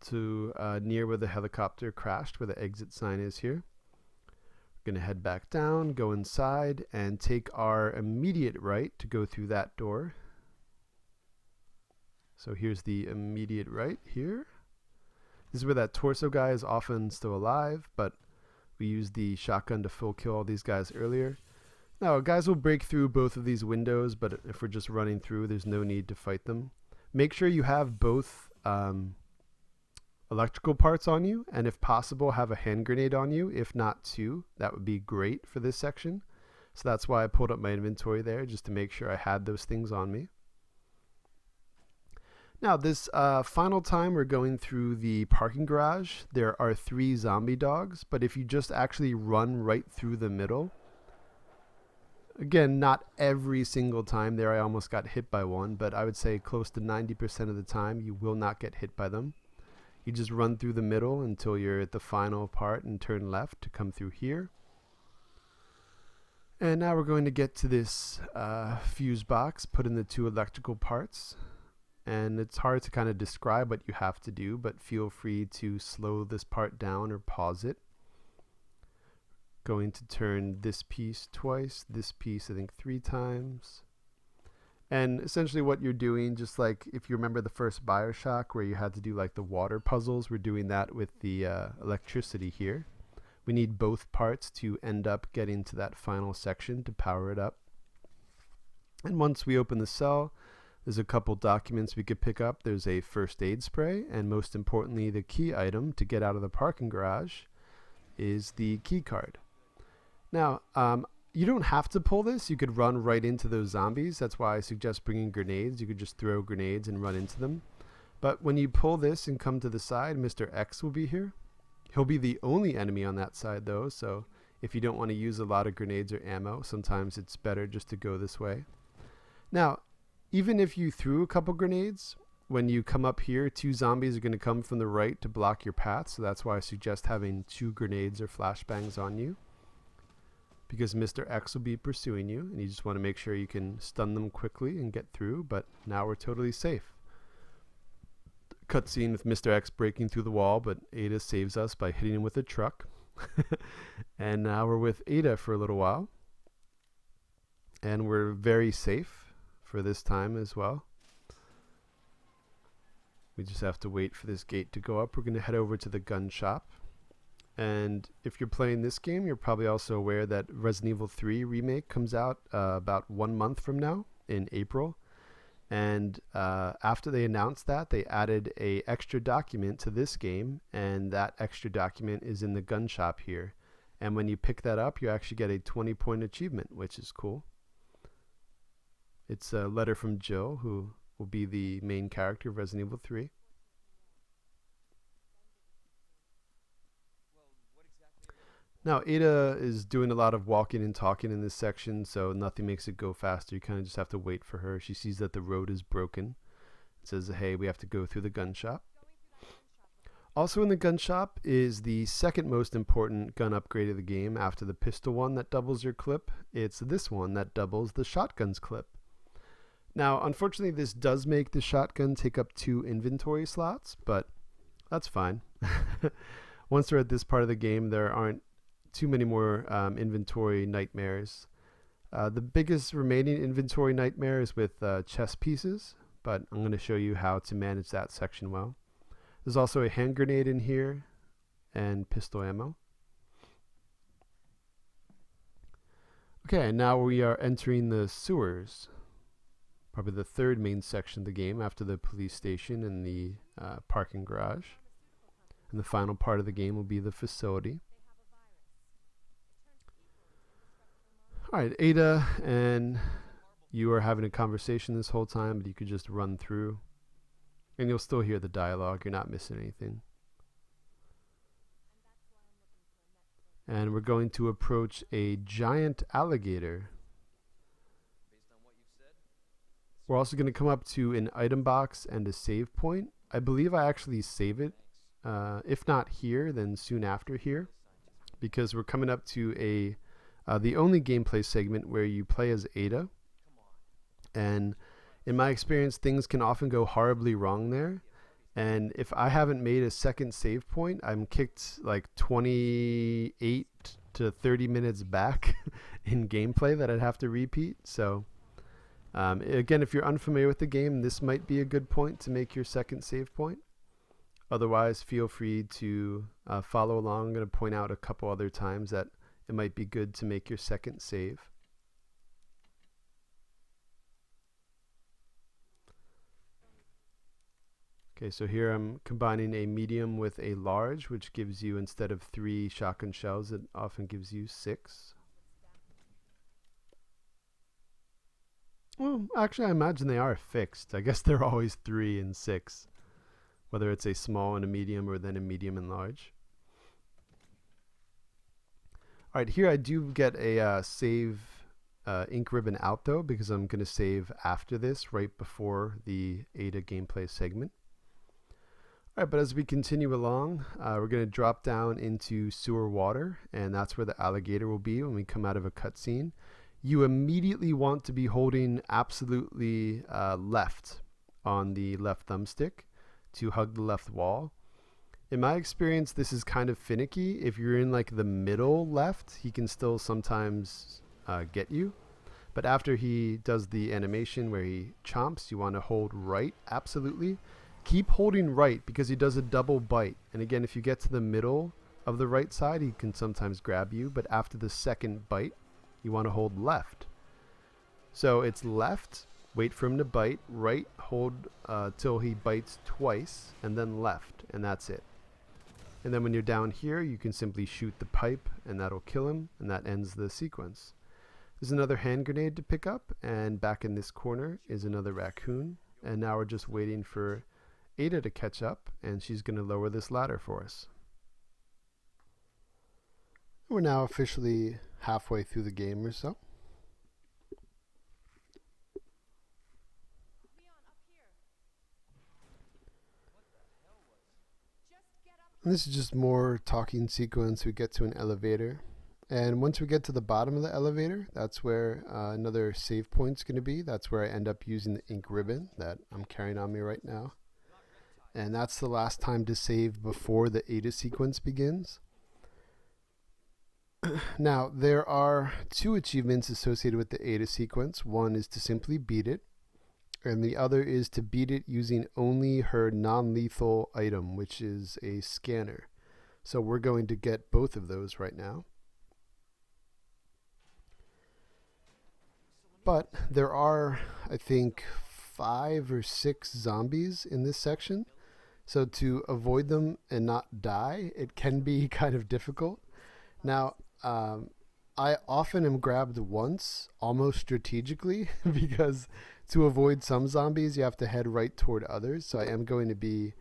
to near where the helicopter crashed, where the exit sign is here. We're going to head back down, go inside, and take our immediate right to go through that door. So here's the immediate right here. This is where that torso guy is often still alive, but we used the shotgun to full kill all these guys earlier. Now, guys will break through both of these windows, but if we're just running through, there's no need to fight them. Make sure you have both electrical parts on you, and if possible, have a hand grenade on you. If not 2, that would be great for this section. So that's why I pulled up my inventory there, just to make sure I had those things on me. Now, this final time we're going through the parking garage, there are 3 zombie dogs, but if you just actually run right through the middle, again, not every single time there I almost got hit by one, but I would say close to 90% of the time you will not get hit by them. You just run through the middle until you're at the final part and turn left to come through here. And now we're going to get to this fuse box, put in the 2 electrical parts. And it's hard to kind of describe what you have to do, but feel free to slow this part down or pause it. Going to turn this piece twice, this piece I think 3 times. And essentially what you're doing, just like if you remember the first Bioshock where you had to do like the water puzzles, we're doing that with the electricity here. We need both parts to end up getting to that final section to power it up. And once we open the cell, there's a couple documents we could pick up. There's a first aid spray, and most importantly, the key item to get out of the parking garage is the key card. Now, you don't have to pull this. You could run right into those zombies. That's why I suggest bringing grenades. You could just throw grenades and run into them. But when you pull this and come to the side, Mr. X will be here. He'll be the only enemy on that side, though, so if you don't want to use a lot of grenades or ammo, sometimes it's better just to go this way. Now, even if you threw a couple grenades, when you come up here, 2 zombies are going to come from the right to block your path, so that's why I suggest having 2 grenades or flashbangs on you, because Mr. X will be pursuing you, and you just want to make sure you can stun them quickly and get through, but now we're totally safe. Cutscene with Mr. X breaking through the wall, but Ada saves us by hitting him with a truck. And now we're with Ada for a little while, and we're very safe for this time as well. We just have to wait for this gate to go up. We're going to head over to the gun shop. And if you're playing this game, you're probably also aware that Resident Evil 3 Remake comes out about 1 month from now in April. And after they announced that, they added a extra document to this game, and that extra document is in the gun shop here. And when you pick that up, you actually get a 20-point achievement, which is cool. It's a letter from Jill, who will be the main character of Resident Evil 3. Now, Ada is doing a lot of walking and talking in this section, so nothing makes it go faster. You kind of just have to wait for her. She sees that the road is broken. It says, hey, we have to go through the gun shop. Also in the gun shop is the second most important gun upgrade of the game after the pistol one that doubles your clip. It's this one that doubles the shotgun's clip. Now, unfortunately, this does make the shotgun take up 2 inventory slots, but that's fine. Once we're at this part of the game, there aren't too many more inventory nightmares. The biggest remaining inventory nightmare is with chess pieces, but I'm going to show you how to manage that section well. There's also a hand grenade in here and pistol ammo. Okay, now we are entering the sewers. Probably the 3rd main section of the game after the police station and the parking garage. And the final part of the game will be the facility. Alright, Ada and you are having a conversation this whole time, but you could just run through. And you'll still hear the dialogue. You're not missing anything. And we're going to approach a giant alligator. We're also going to come up to an item box and a save point. I believe I actually save it. If not here, then soon after here. Because we're coming up to the only gameplay segment where you play as Ada. And in my experience, things can often go horribly wrong there. And if I haven't made a second save point, I'm kicked like 28 to 30 minutes back in gameplay that I'd have to repeat. So again, if you're unfamiliar with the game, this might be a good point to make your second save point. Otherwise, feel free to follow along. I'm going to point out a couple other times that it might be good to make your second save. Okay, so here I'm combining a medium with a large, which gives you, instead of 3 shotgun shells, it often gives you 6. Well, actually, I imagine they are fixed. I guess they're always 3 and 6, whether it's a small and a medium or then a medium and large. All right, here I do get a save ink ribbon out though, because I'm going to save after this, right before the Ada gameplay segment. All right, but as we continue along, we're going to drop down into sewer water, and that's where the alligator will be when we come out of a cutscene. You immediately want to be holding absolutely left on the left thumbstick to hug the left wall. In my experience, this is kind of finicky. If you're in like the middle left, he can still sometimes get you. But after he does the animation where he chomps, you want to hold right, absolutely. Keep holding right because he does a double bite. And again, if you get to the middle of the right side, he can sometimes grab you. But after the second bite, you want to hold left. So it's left, wait for him to bite, right, hold till he bites twice, and then left, and that's it. And then when you're down here, you can simply shoot the pipe, and that'll kill him, and that ends the sequence. There's another hand grenade to pick up, and back in this corner is another raccoon. And now we're just waiting for Ada to catch up, and she's going to lower this ladder for us. We're now officially halfway through the game or so. And this is just more talking sequence. We get to an elevator. And once we get to the bottom of the elevator, that's where another save point's going to be. That's where I end up using the ink ribbon that I'm carrying on me right now. And that's the last time to save before the Ada sequence begins. Now, there are 2 achievements associated with the Ada sequence. One is to simply beat it, and the other is to beat it using only her non-lethal item, which is a scanner. So we're going to get both of those right now. But there are, I think, 5 or 6 zombies in this section. So to avoid them and not die, it can be kind of difficult. Now, I often am grabbed once, almost strategically, because to avoid some zombies, you have to head right toward others. So I am going to be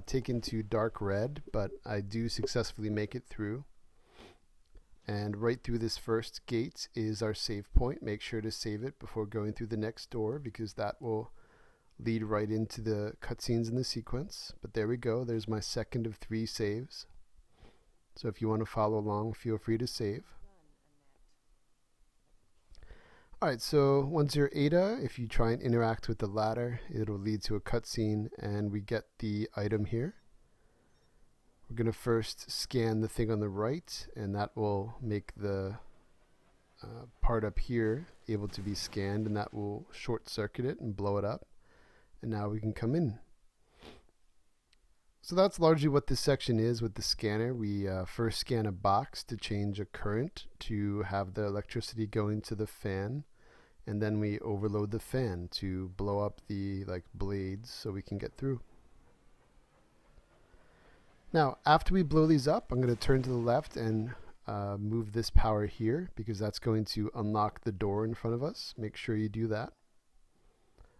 taken to dark red, but I do successfully make it through. And right through this first gate is our save point. Make sure to save it before going through the next door, because that will lead right into the cutscenes in the sequence. But there we go. There's my second of 3 saves. So if you want to follow along, feel free to save. Alright, so once you're Ada, if you try and interact with the ladder, it'll lead to a cutscene, and we get the item here. We're going to first scan the thing on the right, and that will make the part up here able to be scanned, and that will short circuit it and blow it up. And now we can come in. So that's largely what this section is with the scanner. We first scan a box to change a current to have the electricity going to the fan, and then we overload the fan to blow up the blades so we can get through. Now, after we blow these up, I'm going to turn to the left and move this power here, because that's going to unlock the door in front of us. Make sure you do that.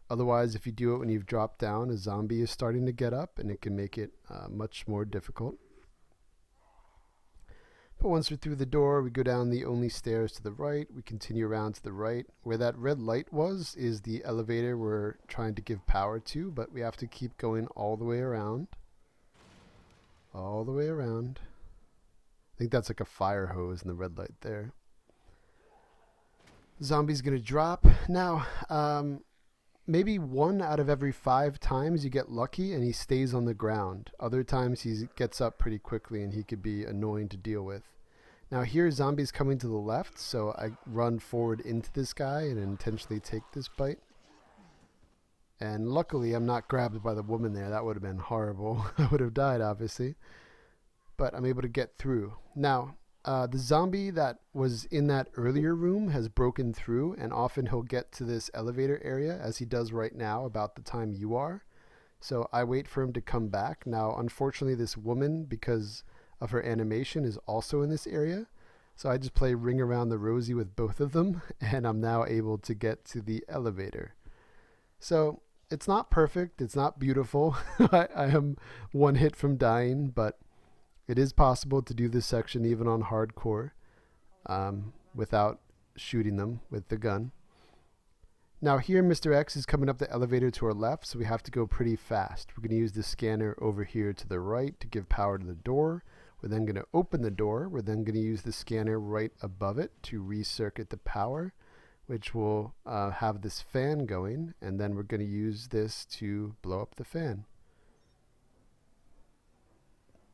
Otherwise, if you do it when you've dropped down, a zombie is starting to get up, and it can make it much more difficult. But once we're through the door, we go down the only stairs to the right. We continue around to the right. Where that red light was is the elevator we're trying to give power to, but we have to keep going all the way around. All the way around. I think that's like a fire hose in the red light there. Zombie's gonna drop. Now, maybe 1 out of every 5 times you get lucky and he stays on the ground. Other times he gets up pretty quickly and he could be annoying to deal with. Now here, zombie's coming to the left, so I run forward into this guy and intentionally take this bite. And luckily, I'm not grabbed by the woman there. That would have been horrible. I would have died, obviously. But I'm able to get through. Now, the zombie that was in that earlier room has broken through, and often he'll get to this elevator area, as he does right now, about the time you are. So I wait for him to come back. Now, unfortunately, this woman, because of her animation, is also in this area. So I just play Ring Around the Rosie with both of them, and I'm now able to get to the elevator. So it's not perfect, it's not beautiful. I am one hit from dying, but it is possible to do this section even on hardcore without shooting them with the gun. Now here Mr. X is coming up the elevator to our left, so we have to go pretty fast. We're going to use the scanner over here to the right to give power to the door. We're then going to open the door. We're then going to use the scanner right above it to recircuit the power, which will have this fan going, and then we're going to use this to blow up the fan.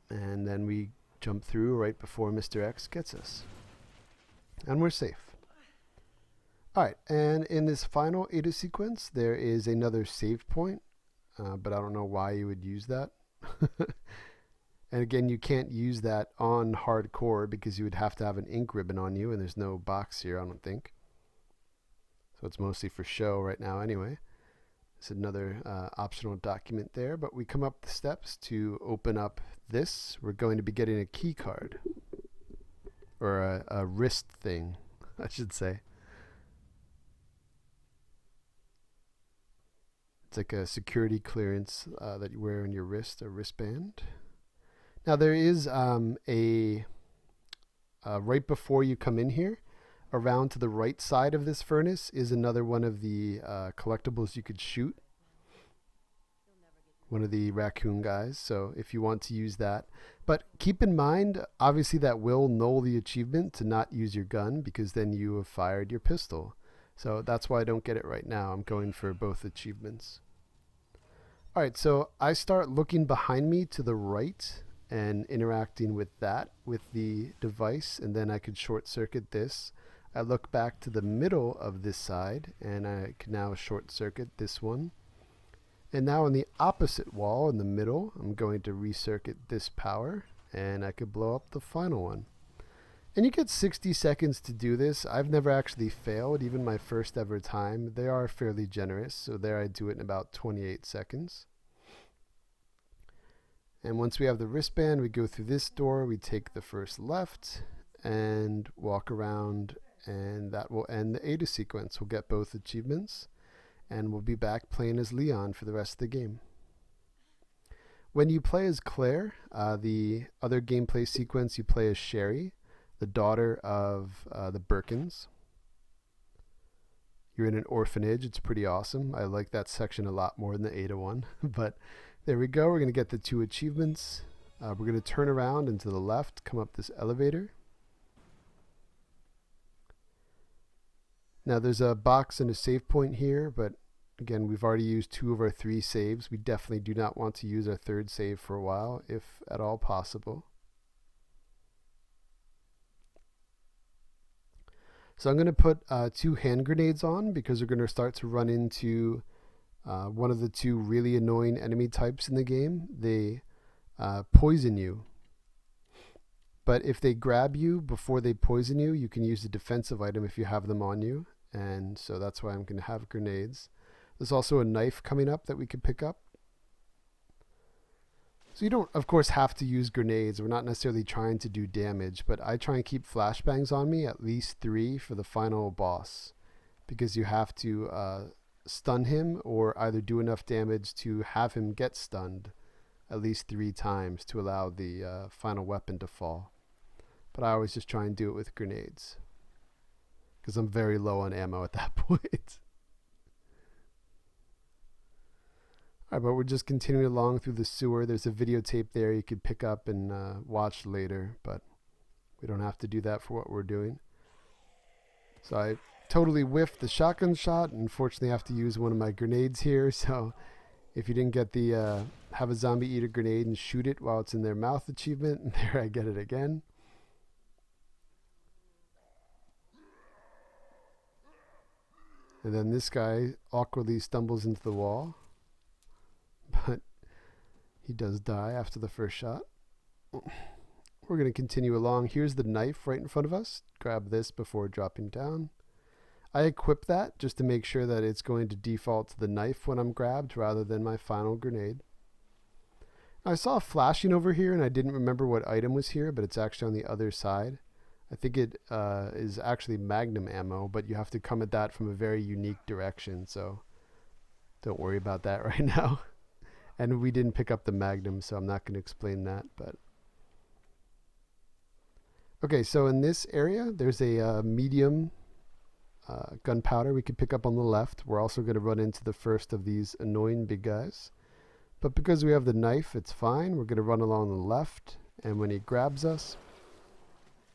And then we jump through right before Mr. X gets us. And we're safe. Alright, and in this final ADA sequence, there is another save point, but I don't know why you would use that. And again, you can't use that on hardcore because you would have to have an ink ribbon on you, and there's no box here, I don't think. So it's mostly for show right now anyway. It's another optional document there, but we come up the steps to open up this. We're going to be getting a key card, or a wrist thing, I should say. It's like a security clearance that you wear on your wrist, a wristband. Now there is right before you come in here, around to the right side of this furnace is another one of the collectibles you could shoot. One of the raccoon guys, so if you want to use that. But keep in mind, obviously that will null the achievement to not use your gun, because then you have fired your pistol. So that's why I don't get it right now. I'm going for both achievements. Alright, so I start looking behind me to the right and interacting with that, with the device, and then I could short circuit this. I look back to the middle of this side, and I can now short circuit this one. And now on the opposite wall in the middle, I'm going to recircuit this power, and I could blow up the final one. And you get 60 seconds to do this. I've never actually failed, even my first ever time. They are fairly generous, so there I do it in about 28 seconds. And once we have the wristband, we go through this door, we take the first left, and walk around, and that will end the ADA sequence. We'll get both achievements, and we'll be back playing as Leon for the rest of the game. When you play as Claire, the other gameplay sequence, you play as Sherry, the daughter of the Birkins. You're in an orphanage. It's pretty awesome. I like that section a lot more than the ADA one. But there we go. We're going to get the 2 achievements. We're going to turn around and to the left, come up this elevator. Now there's a box and a save point here, but again, we've already used 2 of our 3 saves. We definitely do not want to use our 3rd save for a while, if at all possible. So I'm going to put 2 hand grenades on, because we're going to start to run into one of the 2 really annoying enemy types in the game. They poison you. But if they grab you before they poison you, you can use a defensive item if you have them on you. And so that's why I'm going to have grenades. There's also a knife coming up that we could pick up. So you don't, of course, have to use grenades. We're not necessarily trying to do damage, but I try and keep flashbangs on me, at least 3 for the final boss, because you have to stun him or either do enough damage to have him get stunned at least 3 times to allow the final weapon to fall. But I always just try and do it with grenades, because I'm very low on ammo at that point. Alright, but we're just continuing along through the sewer. There's a videotape there you could pick up and watch later, but we don't have to do that for what we're doing. So I totally whiffed the shotgun shot. Unfortunately, I have to use one of my grenades here. So if you didn't get the have a zombie eat a grenade and shoot it while it's in their mouth achievement, there I get it again. And then this guy awkwardly stumbles into the wall. But he does die after the first shot. We're going to continue along. Here's the knife right in front of us. Grab this before dropping down. I equip that just to make sure that it's going to default to the knife when I'm grabbed rather than my final grenade. I saw flashing over here and I didn't remember what item was here, but it's actually on the other side I think it is actually Magnum ammo, but you have to come at that from a very unique direction, so don't worry about that right now. And we didn't pick up the Magnum, so I'm not going to explain that. But okay, so in this area, there's a medium gunpowder we could pick up on the left. We're also going to run into the first of these annoying big guys. But because we have the knife, it's fine. We're going to run along the left, and when he grabs us,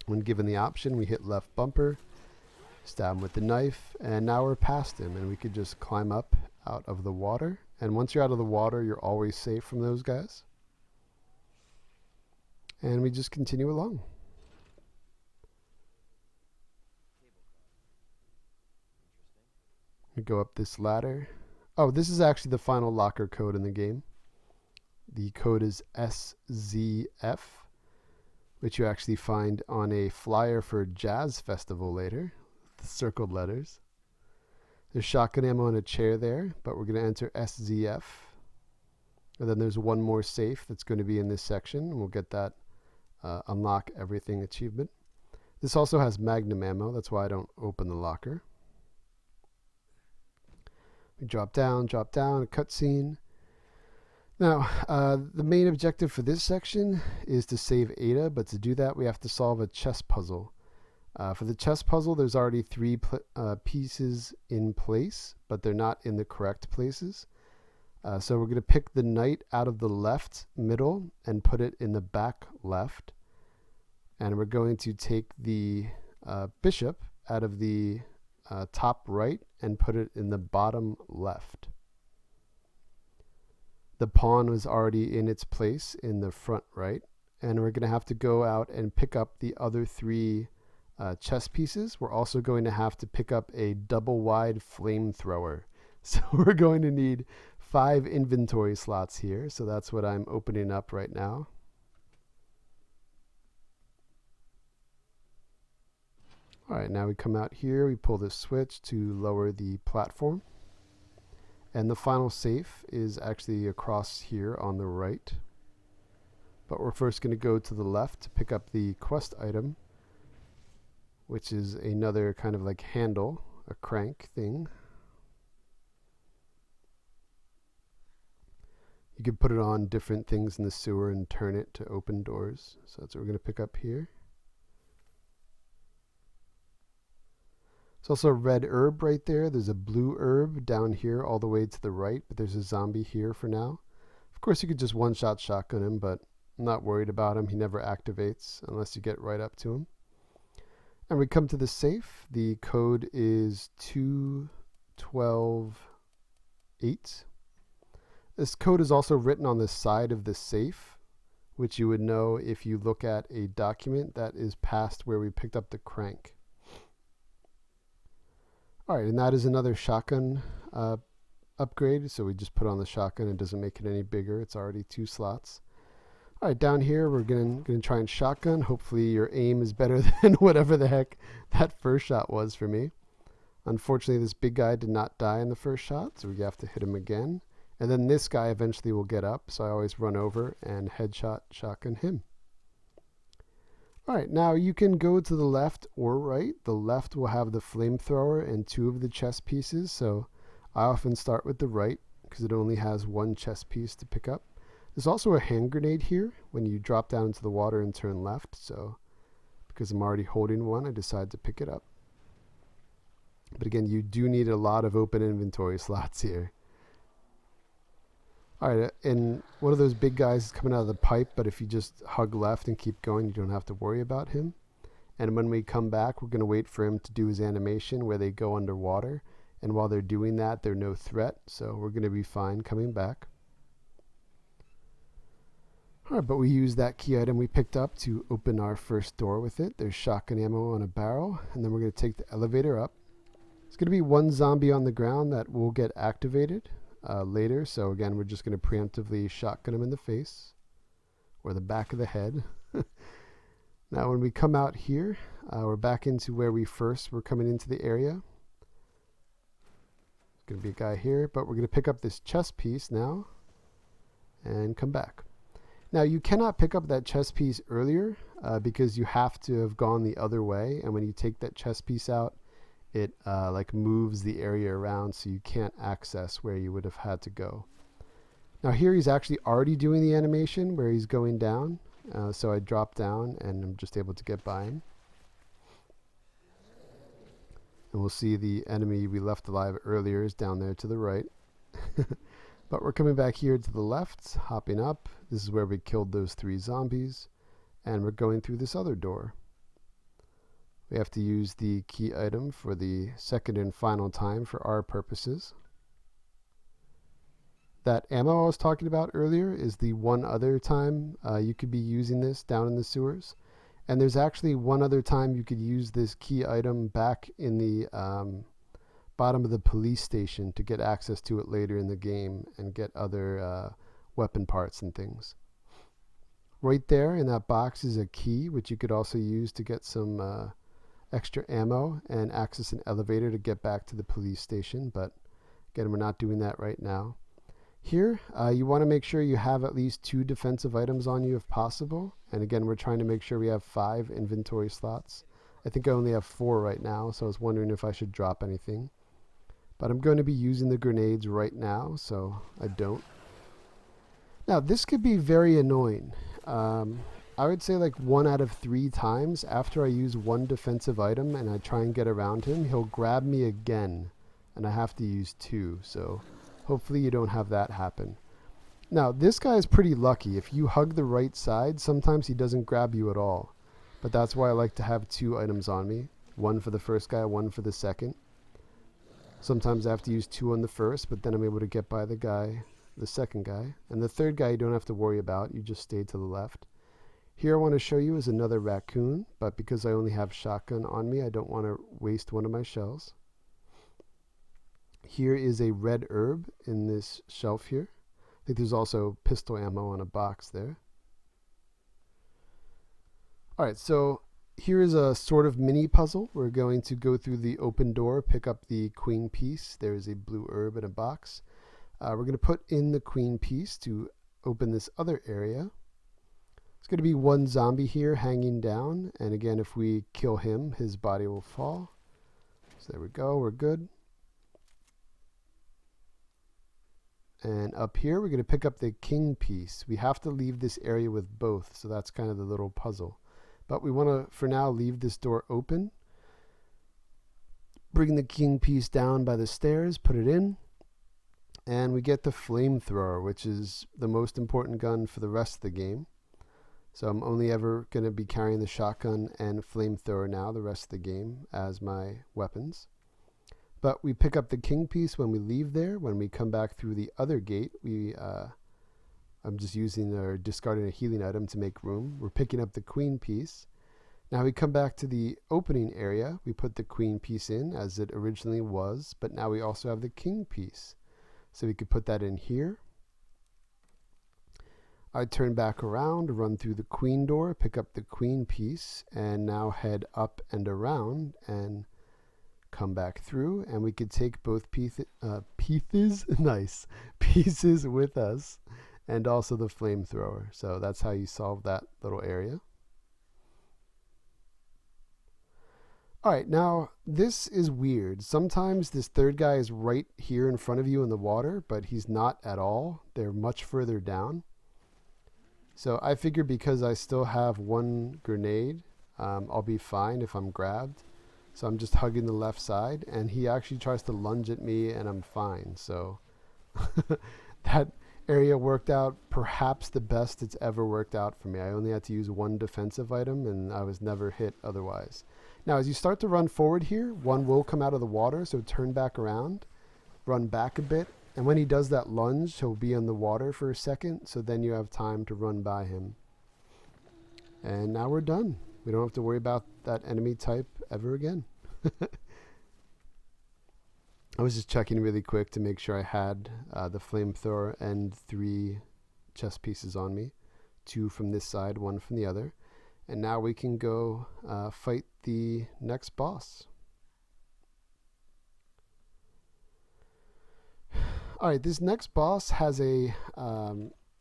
when given the option, we hit left bumper, stab him with the knife, and now we're past him, and we could just climb up out of the water. And once you're out of the water, you're always safe from those guys. And we just continue along. We go up this ladder. Oh, this is actually the final locker code in the game. The code is SZF, which you actually find on a flyer for Jazz Festival later, the circled letters. There's shotgun ammo in a chair there, but we're going to enter SZF. And then there's one more safe that's going to be in this section. We'll get that unlock everything achievement. This also has Magnum ammo. That's why I don't open the locker. We drop down, a cutscene. Now, the main objective for this section is to save Ada, but to do that, we have to solve a chess puzzle. For the chess puzzle, there's already three pieces in place, but they're not in the correct places. So we're going to pick the knight out of the left middle and put it in the back left. And we're going to take the bishop out of the top right and put it in the bottom left. The pawn was already in its place in the front right. And we're going to have to go out and pick up the other three chess pieces. We're also going to have to pick up a double wide flamethrower. So we're going to need 5 inventory slots here. So that's what I'm opening up right now. All right, now we come out here, we pull this switch to lower the platform. And the final safe is actually across here on the right. But we're first going to go to the left to pick up the quest item, which is another kind of like handle, a crank thing. You can put it on different things in the sewer and turn it to open doors. So that's what we're going to pick up here. There's also a red herb right there. There's a blue herb down here all the way to the right, but there's a zombie here for now. Of course, you could just one-shot shotgun him, but I'm not worried about him. He never activates unless you get right up to him. And we come to the safe. The code is 2128. This code is also written on the side of the safe, which you would know if you look at a document that is past where we picked up the crank. All right, and that is another shotgun upgrade. So we just put on the shotgun. It doesn't make it any bigger. It's already 2 slots. All right, down here, we're going to try and shotgun. Hopefully your aim is better than whatever the heck that first shot was for me. Unfortunately, this big guy did not die in the first shot, so we have to hit him again. And then this guy eventually will get up, so I always run over and headshot shotgun him. All right, now you can go to the left or right. The left will have the flamethrower and 2 of the chess pieces, so I often start with the right because it only has 1 chess piece to pick up. There's also a hand grenade here when you drop down into the water and turn left, so because I'm already holding one, I decided to pick it up. But again, you do need a lot of open inventory slots here. All right, and one of those big guys is coming out of the pipe, but if you just hug left and keep going, you don't have to worry about him. And when we come back, we're going to wait for him to do his animation where they go underwater. And while they're doing that, they're no threat, so we're going to be fine coming back. All right, but we use that key item we picked up to open our first door with it. There's shotgun ammo on a barrel, and then we're going to take the elevator up. There's going to be 1 zombie on the ground that will get activated later. So again, we're just going to preemptively shotgun him in the face or the back of the head. Now, when we come out here, we're back into where we first were coming into the area. There's going to be a guy here, but we're going to pick up this chess piece now and come back. Now you cannot pick up that chess piece earlier because you have to have gone the other way, and when you take that chess piece out, it like moves the area around, so you can't access where you would have had to go. Now here he's actually already doing the animation where he's going down, so I drop down and I'm just able to get by him. And we'll see the enemy we left alive earlier is down there to the right. But we're coming back here to the left, hopping up. This is where we killed those 3 zombies. And we're going through this other door. We have to use the key item for the second and final time for our purposes. That ammo I was talking about earlier is the one other time you could be using this down in the sewers. And there's actually one other time you could use this key item back in the bottom of the police station to get access to it later in the game and get other weapon parts and things. Right there in that box is a key, which you could also use to get some extra ammo and access an elevator to get back to the police station. But again, we're not doing that right now. Here, you want to make sure you have at least 2 defensive items on you if possible. And again, we're trying to make sure we have 5 inventory slots. I think I only have 4 right now, so I was wondering if I should drop anything. But I'm going to be using the grenades right now, so I don't. Now, this could be very annoying. I would say like 1 out of 3 times after I use 1 defensive item and I try and get around him, he'll grab me again, and I have to use 2, so hopefully you don't have that happen. Now, this guy is pretty lucky. If you hug the right side, sometimes he doesn't grab you at all. But that's why I like to have 2 items on me. 1 for the first guy, 1 for the second. Sometimes I have to use 2 on the first, but then I'm able to get by the second guy. And the third guy you don't have to worry about. You just stay to the left. Here I want to show you is another raccoon, but because I only have shotgun on me, I don't want to waste one of my shells. Here is a red herb in this shelf here. I think there's also pistol ammo on a box there. Alright, so here is a sort of mini puzzle. We're going to go through the open door, pick up the queen piece. There is a blue herb in a box. We're going to put in the queen piece to open this other area. There's going to be 1 zombie here hanging down, and again, if we kill him, his body will fall. So there we go, we're good. And up here, we're going to pick up the king piece. We have to leave this area with both, so that's kind of the little puzzle. But we want to, for now, leave this door open. Bring the king piece down by the stairs, put it in, and we get the flamethrower, which is the most important gun for the rest of the game. So I'm only ever going to be carrying the shotgun and flamethrower now, the rest of the game, as my weapons. But we pick up the king piece when we leave there. When we come back through the other gate, I'm just using or discarding a healing item to make room. We're picking up the queen piece. Now we come back to the opening area. We put the queen piece in as it originally was, but now we also have the king piece. So we could put that in here. I turn back around, run through the queen door, pick up the queen piece, and now head up and around and come back through, and we could take both pieces nice pieces with us, and also the flamethrower. So that's how you solve that little area. Alright, now this is weird. Sometimes this third guy is right here in front of you in the water, but he's not at all. They're much further down. So I figure because I still have 1 grenade, I'll be fine if I'm grabbed. So I'm just hugging the left side, and he actually tries to lunge at me, and I'm fine. So that area worked out perhaps the best it's ever worked out for me. I only had to use 1 defensive item, and I was never hit otherwise. Now, as you start to run forward here, 1 will come out of the water, so turn back around, run back a bit, and when he does that lunge, he'll be in the water for a second, so then you have time to run by him. And now we're done. We don't have to worry about that enemy type ever again. I was just checking really quick to make sure I had the flamethrower and 3 chess pieces on me. 2 from this side, 1 from the other. And now we can go fight the next boss. Alright, this next boss has a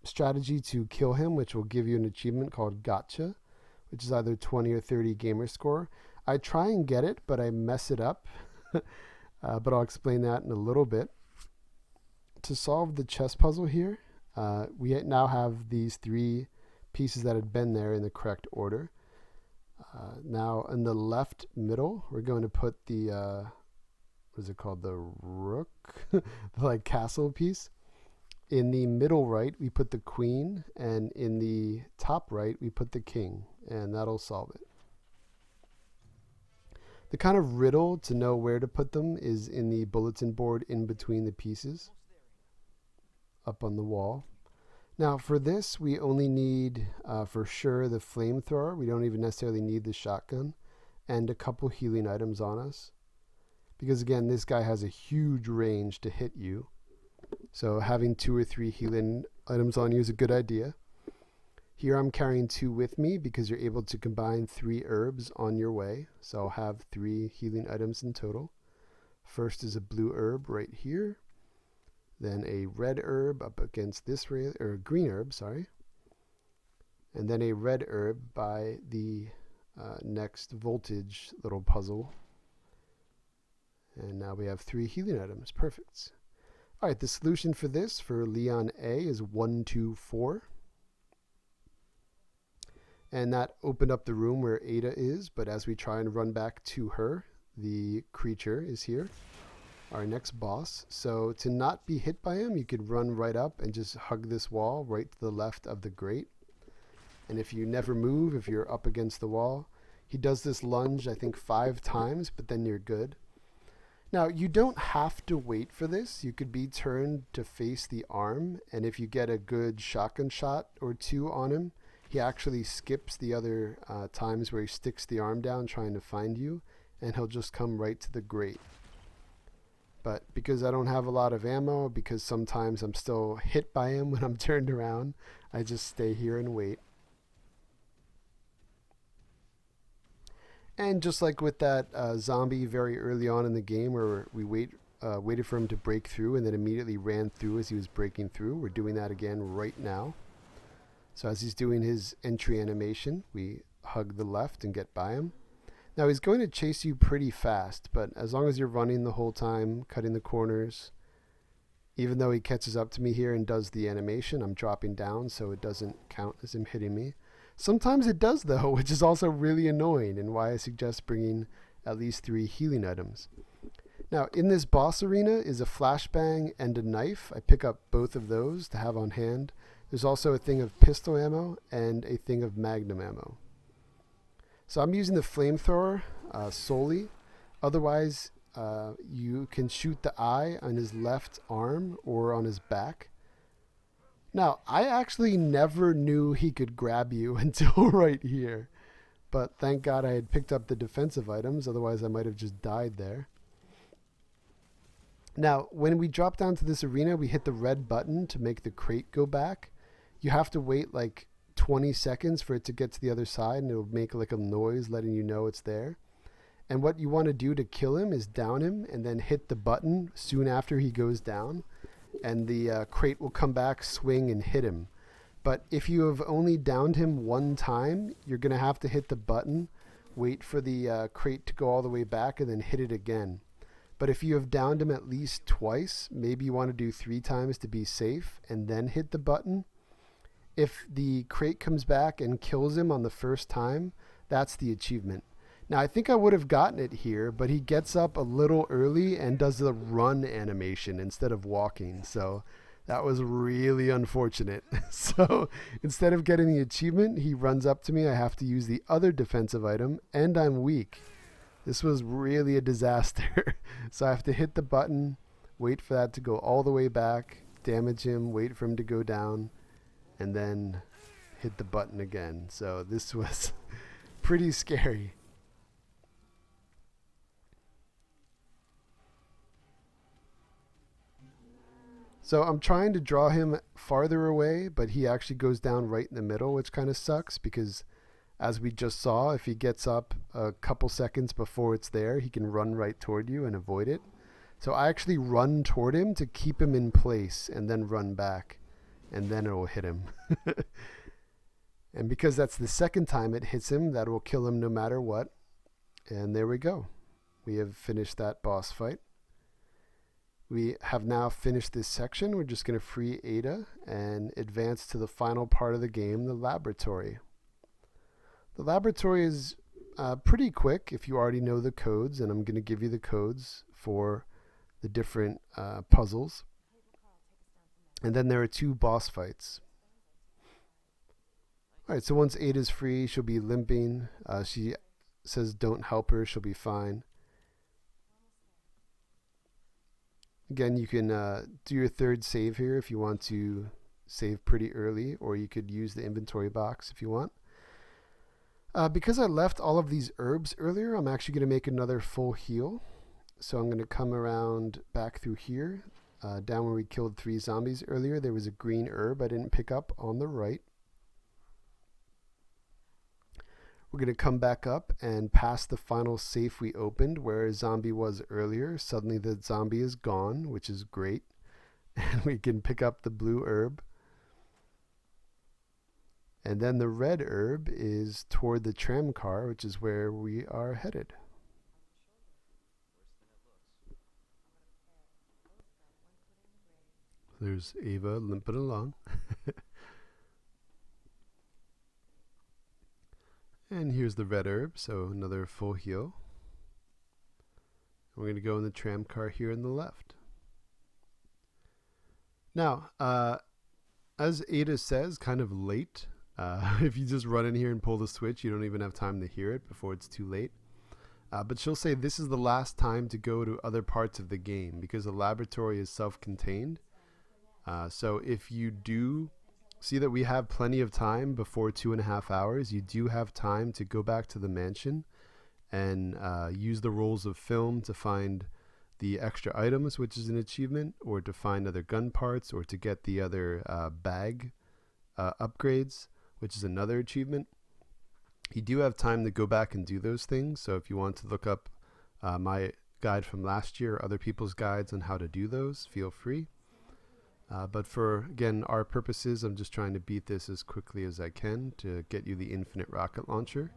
strategy to kill him, which will give you an achievement called Gotcha, which is either 20 or 30 gamer score. I try and get it, but I mess it up. But I'll explain that in a little bit. To solve the chess puzzle here, we now have these three pieces that had been there in the correct order. Now in the left middle, we're going to put the, what is it called? The rook, the like castle piece. In the middle right, we put the queen, and in the top right, we put the king, and that'll solve it. The kind of riddle to know where to put them is in the bulletin board in between the pieces up on the wall. Now for this, we only need for sure the flamethrower. We don't even necessarily need the shotgun, and a couple healing items on us. Because again, this guy has a huge range to hit you. So having 2 or 3 healing items on you is a good idea. Here I'm carrying 2 with me because you're able to combine 3 herbs on your way. So I'll have 3 healing items in total. First is a blue herb right here. Then a red herb up against this or green herb, sorry. And then a red herb by the next voltage little puzzle. And now we have 3 healing items. Perfect. All right, the solution for this for Leon A is 1, 2, 4. And that opened up the room where Ada is, but as we try and run back to her, the creature is here, our next boss. So to not be hit by him, you could run right up and just hug this wall right to the left of the grate. And if you never move, if you're up against the wall, he does this lunge, I think 5 times, but then you're good. Now, you don't have to wait for this. You could be turned to face the arm, and if you get a good shotgun shot or 2 on him, he actually skips the other times where he sticks the arm down trying to find you, and he'll just come right to the grate. But because I don't have a lot of ammo, because sometimes I'm still hit by him when I'm turned around, I just stay here and wait. And just like with that zombie very early on in the game where we waited for him to break through and then immediately ran through as he was breaking through, we're doing that again right now. So as he's doing his entry animation, we hug the left and get by him. Now he's going to chase you pretty fast, but as long as you're running the whole time, cutting the corners, even though he catches up to me here and does the animation, I'm dropping down so it doesn't count as him hitting me. Sometimes it does though, which is also really annoying and why I suggest bringing at least 3 healing items. Now in this boss arena is a flashbang and a knife. I pick up both of those to have on hand. There's also a thing of pistol ammo and a thing of magnum ammo. So I'm using the flamethrower solely. Otherwise, you can shoot the eye on his left arm or on his back. Now, I actually never knew he could grab you until right here. But thank God I had picked up the defensive items, otherwise I might have just died there. Now, when we drop down to this arena, we hit the red button to make the crate go back. You have to wait like 20 seconds for it to get to the other side, and it'll make like a noise letting you know it's there. And what you want to do to kill him is down him and then hit the button soon after he goes down. And the crate will come back, swing, and hit him. But if you have only downed him 1 time, you're going to have to hit the button, wait for the crate to go all the way back, and then hit it again. But if you have downed him at least twice, maybe you want to do 3 times to be safe, and then hit the button. If the crate comes back and kills him on the first time, that's the achievement. Now, I think I would have gotten it here, but he gets up a little early and does the run animation instead of walking. So that was really unfortunate. So instead of getting the achievement, he runs up to me. I have to use the other defensive item, and I'm weak. This was really a disaster. So I have to hit the button, wait for that to go all the way back, damage him, wait for him to go down, and then hit the button again. So this was pretty scary. So I'm trying to draw him farther away, but he actually goes down right in the middle, which kind of sucks because as we just saw, if he gets up a couple seconds before it's there, he can run right toward you and avoid it. So I actually run toward him to keep him in place and then run back. and then it will hit him. And because that's the second time it hits him, that will kill him no matter what. And there we go. We have finished that boss fight. We have now finished this section. We're just going to free Ada and advance to the final part of the game, the laboratory. The laboratory is pretty quick if you already know the codes, and I'm going to give you the codes for the different puzzles. And then there are 2 boss fights. Alright, so once Ada's free, she'll be limping. She says don't help her, she'll be fine. Again, you can do your 3rd save here if you want to save pretty early, or you could use the inventory box if you want. Because I left all of these herbs earlier, I'm actually going to make another full heal. So I'm going to come around back through here, down where we killed 3 zombies earlier. There was a green herb I didn't pick up on the right. We're going to come back up and past the final safe we opened where a zombie was earlier. Suddenly the zombie is gone, which is great. And we can pick up the blue herb. And then the red herb is toward the tram car, which is where we are headed. There's Ava limping along. And here's the red herb, so another full heal. We're going to go in the tram car here on the left. Now, as Ada says, kind of late. If you just run in here and pull the switch, you don't even have time to hear it before it's too late. But she'll say this is the last time to go to other parts of the game because the laboratory is self-contained. So if you do see that we have plenty of time before 2.5 hours, you do have time to go back to the mansion and use the rolls of film to find the extra items, which is an achievement, or to find other gun parts, or to get the other bag upgrades, which is another achievement. You do have time to go back and do those things, so if you want to look up my guide from last year or other people's guides on how to do those, feel free. But for, again, our purposes, I'm just trying to beat this as quickly as I can to get you the infinite rocket launcher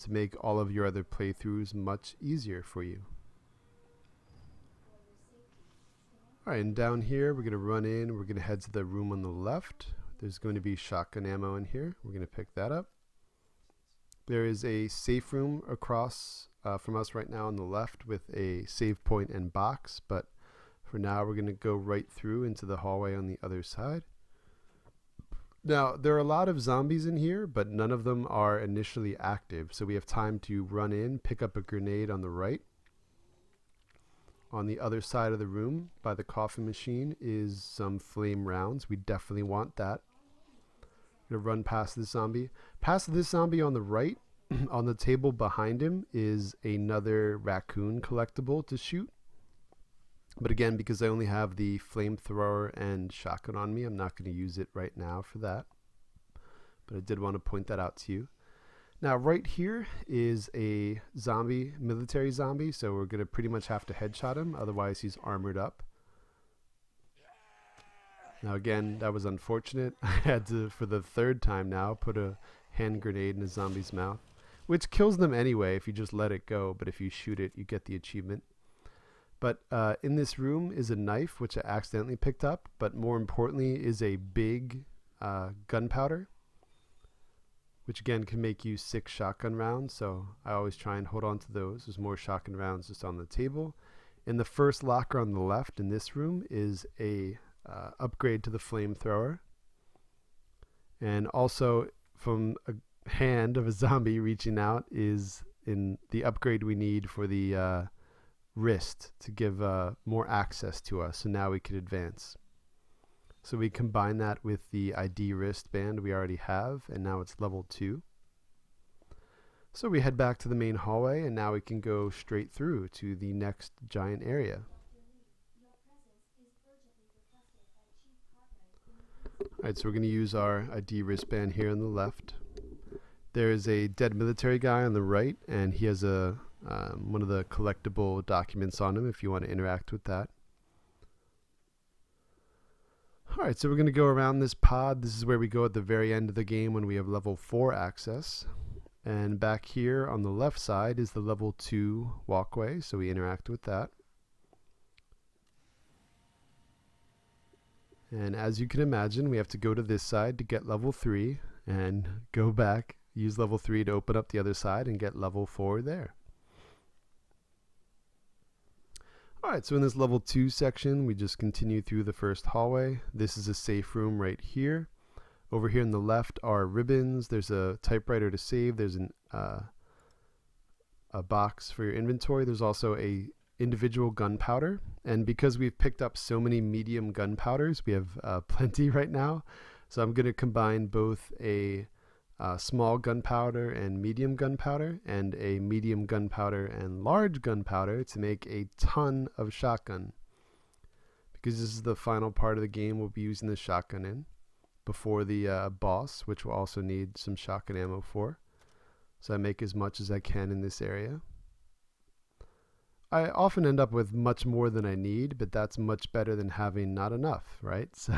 to make all of your other playthroughs much easier for you. Alright, and down here we're going to run in, we're going to head to the room on the left. There's going to be shotgun ammo in here. We're going to pick that up. There is a safe room across from us right now on the left with a save point and box, but for now we're going to go right through into the hallway on the other side. Now, there are a lot of zombies in here, but none of them are initially active, so we have time to run in, pick up a grenade on the right. On the other side of the room, by the coffee machine, is some flame rounds. We definitely want that. I'm going to run past this zombie. Past this zombie on the right, on the table behind him, is another raccoon collectible to shoot. But again, because I only have the flamethrower and shotgun on me, I'm not going to use it right now for that. But I did want to point that out to you. Now, right here is a zombie, military zombie, so we're going to pretty much have to headshot him, otherwise he's armored up. Now again, that was unfortunate. I had to, for the 3rd time now, put a hand grenade in a zombie's mouth, which kills them anyway if you just let it go, but if you shoot it, you get the achievement. But in this room is a knife, which I accidentally picked up, but more importantly is a big gunpowder, which again can make you 6 shotgun rounds, so I always try and hold on to those. There's more shotgun rounds just on the table. In the first locker on the left in this room is a upgrade to the flamethrower, and also from a hand of a zombie reaching out is in the upgrade we need for the wrist to give more access to us, so now we can advance. So we combine that with the ID wristband we already have, and now it's level 2. So we head back to the main hallway, and now we can go straight through to the next giant area. Alright, so we're going to use our ID wristband here on the left. There is a dead military guy on the right, and he has a one of the collectible documents on him if you want to interact with that. All right, so we're going to go around this pod. This is where we go at the very end of the game when we have level 4 access. And back here on the left side is the level 2 walkway, so we interact with that. And as you can imagine, we have to go to this side to get level 3 and go back, use level 3 to open up the other side and get level 4 there. Alright, so in this level 2 section, we just continue through the first hallway. This is a safe room right here. Over here on the left are ribbons. There's a typewriter to save. There's a box for your inventory. There's also a individual gunpowder, and because we've picked up so many medium gunpowders, we have plenty right now. So I'm going to combine both a small gunpowder and medium gunpowder, and a medium gunpowder and large gunpowder to make a ton of shotgun. Because this is the final part of the game we'll be using the shotgun in before the boss, which we'll also need some shotgun ammo for. So I make as much as I can in this area. I often end up with much more than I need, but that's much better than having not enough, right? So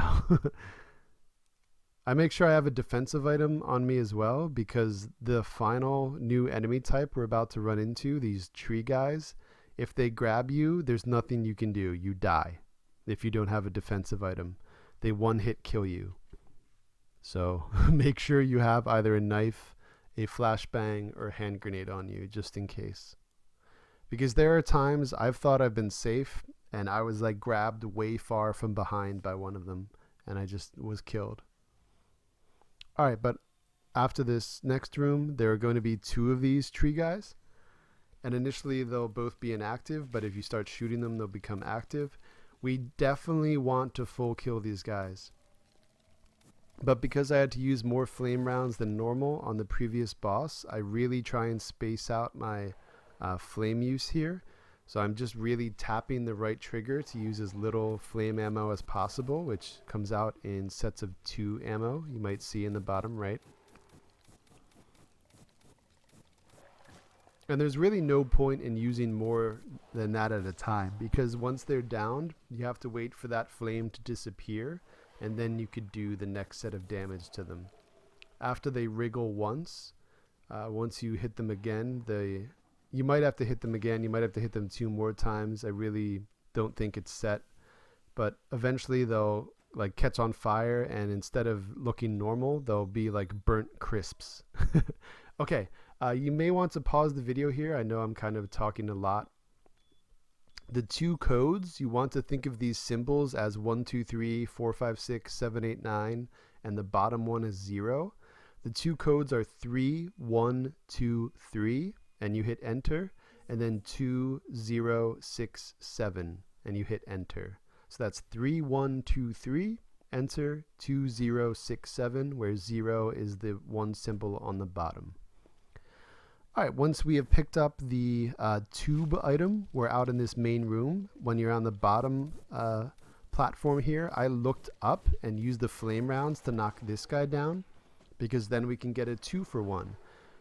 I make sure I have a defensive item on me as well, because the final new enemy type we're about to run into, these tree guys, if they grab you, there's nothing you can do. You die if you don't have a defensive item. They one-hit kill you. So make sure you have either a knife, a flashbang, or a hand grenade on you, just in case. Because there are times I've thought I've been safe, and I was like grabbed way far from behind by one of them, and I just was killed. Alright, but after this next room, there are going to be 2 of these tree guys. And initially they'll both be inactive, but if you start shooting them, they'll become active. We definitely want to full kill these guys. But because I had to use more flame rounds than normal on the previous boss, I really try and space out my flame use here. So I'm just really tapping the right trigger to use as little flame ammo as possible, which comes out in sets of 2 ammo, you might see in the bottom right. And there's really no point in using more than that at a time, because once they're downed, you have to wait for that flame to disappear, and then you could do the next set of damage to them. After they wriggle once you hit them again, you might have to hit them again. You might have to hit them 2 more times. I really don't think it's set. But eventually they'll like catch on fire, and instead of looking normal, they'll be like burnt crisps. Okay, you may want to pause the video here. I know I'm kind of talking a lot. The 2 codes, you want to think of these symbols as 1, 2, 3, 4, 5, 6, 7, 8, 9, and the bottom one is 0. The 2 codes are 3, 1, 2, 3. And you hit enter, and then 2, 0, 6, 7, and you hit enter. So that's 3, 1, 2, 3, enter, 2, 0, 6, 7, where 0 is the 1 symbol on the bottom. Alright, once we have picked up the tube item, we're out in this main room. When you're on the bottom platform here, I looked up and used the flame rounds to knock this guy down, because then we can get a 2-for-1.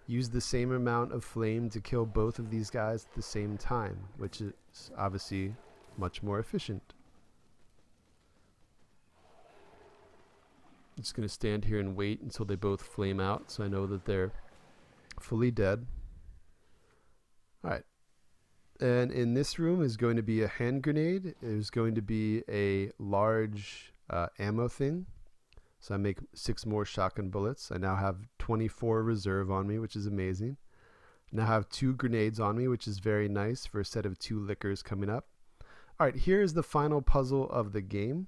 Use the same amount of flame to kill both of these guys at the same time, which is obviously much more efficient. I'm just going to stand here and wait until they both flame out, so I know that they're fully dead. Alright. And in this room is going to be a hand grenade. There's going to be a large ammo thing. So I make 6 more shotgun bullets. I now have 24 reserve on me, which is amazing. I now have 2 grenades on me, which is very nice for a set of 2 liquors coming up. Alright, here's the final puzzle of the game.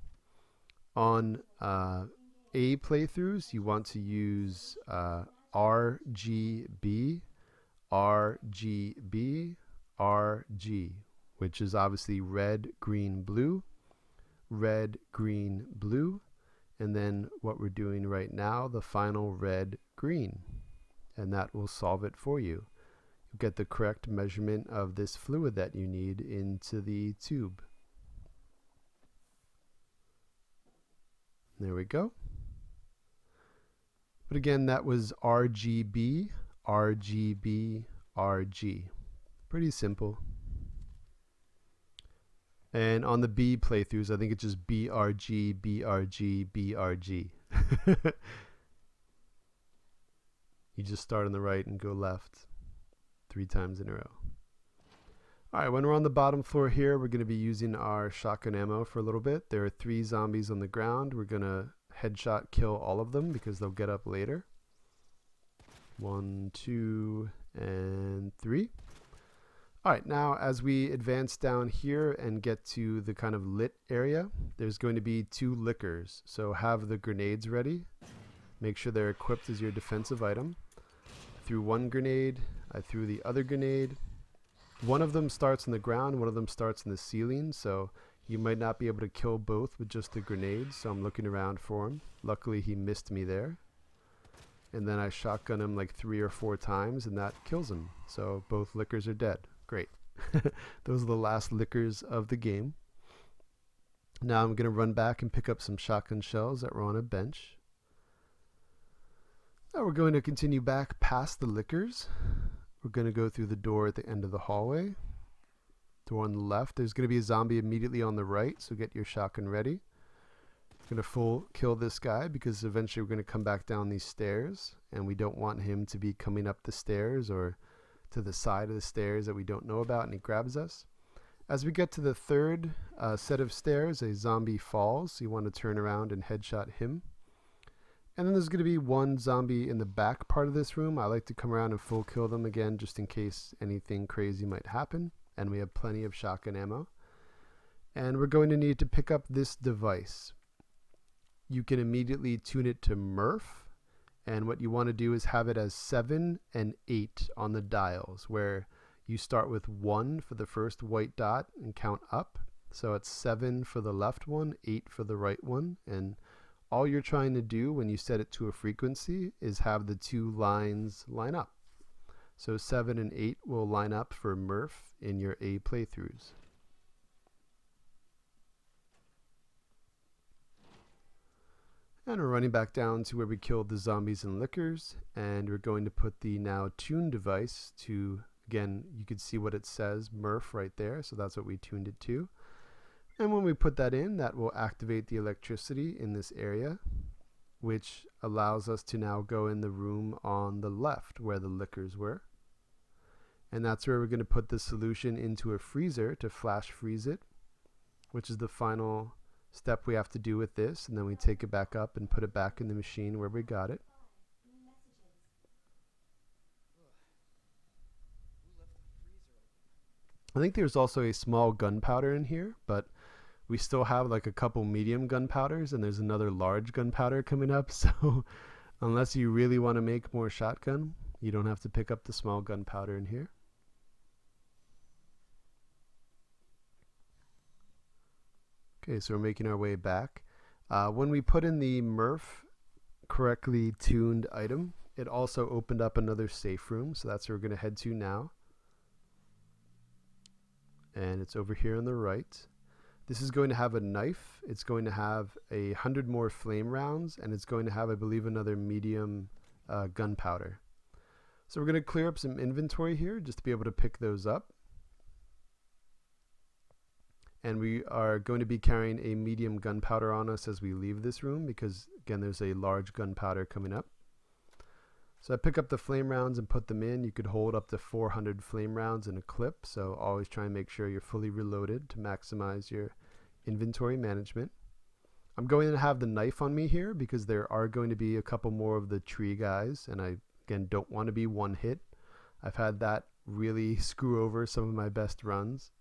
On A playthroughs, you want to use RGB, RGB, RG, which is obviously red, green, blue, red, green, blue. And then what we're doing right now, the final red, green. And that will solve it for you. You get the correct measurement of this fluid that you need into the tube. There we go. But again, that was RGB, RGB, RG. Pretty simple. And on the B playthroughs, I think it's just BRG, BRG, BRG. You just start on the right and go left 3 times in a row. Alright, when we're on the bottom floor here, we're going to be using our shotgun ammo for a little bit. There are 3 zombies on the ground. We're going to headshot kill all of them because they'll get up later. 1, 2, and 3. Alright, now as we advance down here and get to the kind of lit area, there's going to be 2 lickers. So have the grenades ready. Make sure they're equipped as your defensive item. I threw 1 grenade. I threw the other grenade. One of them starts on the ground, one of them starts in the ceiling, so you might not be able to kill both with just the grenades, so I'm looking around for him. Luckily he missed me there. And then I shotgun him like 3 or 4 times and that kills him. So both lickers are dead. Great. Those are the last lickers of the game. Now I'm going to run back and pick up some shotgun shells that were on a bench. Now we're going to continue back past the lickers. We're going to go through the door at the end of the hallway. Door on the left. There's going to be a zombie immediately on the right, so get your shotgun ready. We're going to full kill this guy because eventually we're going to come back down these stairs, and we don't want him to be coming up the stairs or to the side of the stairs that we don't know about and he grabs us. As we get to the third set of stairs, a zombie falls, so you want to turn around and headshot him. And then there's going to be 1 zombie in the back part of this room. I like to come around and full kill them again just in case anything crazy might happen. And we have plenty of shotgun ammo. And we're going to need to pick up this device. You can immediately tune it to Murph. And what you want to do is have it as 7 and 8 on the dials, where you start with 1 for the first white dot and count up. So it's 7 for the left one, 8 for the right one, and all you're trying to do when you set it to a frequency is have the 2 lines line up. So 7 and 8 will line up for Murph in your A playthroughs. And we're running back down to where we killed the zombies and lickers, and we're going to put the now tuned device to, again, you can see what it says, Murph right there, so that's what we tuned it to. And when we put that in, that will activate the electricity in this area, which allows us to now go in the room on the left where the lickers were. And that's where we're going to put the solution into a freezer to flash freeze it, which is the final step we have to do with this. And then we take it back up and put it back in the machine where we got it. I think there's also a small gunpowder in here, but we still have like a couple medium gunpowders and there's another large gunpowder coming up. So unless you really want to make more shotgun, you don't have to pick up the small gunpowder in here. Okay, so we're making our way back. When we put in the Murph correctly tuned item, it also opened up another safe room. So that's where we're going to head to now. And it's over here on the right. This is going to have a knife. It's going to have 100 more flame rounds, and it's going to have, I believe, another medium gunpowder. So we're going to clear up some inventory here just to be able to pick those up. And we are going to be carrying a medium gunpowder on us as we leave this room because, again, there's a large gunpowder coming up. So I pick up the flame rounds and put them in. You could hold up to 400 flame rounds in a clip, so always try and make sure you're fully reloaded to maximize your inventory management. I'm going to have the knife on me here because there are going to be a couple more of the tree guys, and I, again, don't want to be one hit. I've had that really screw over some of my best runs.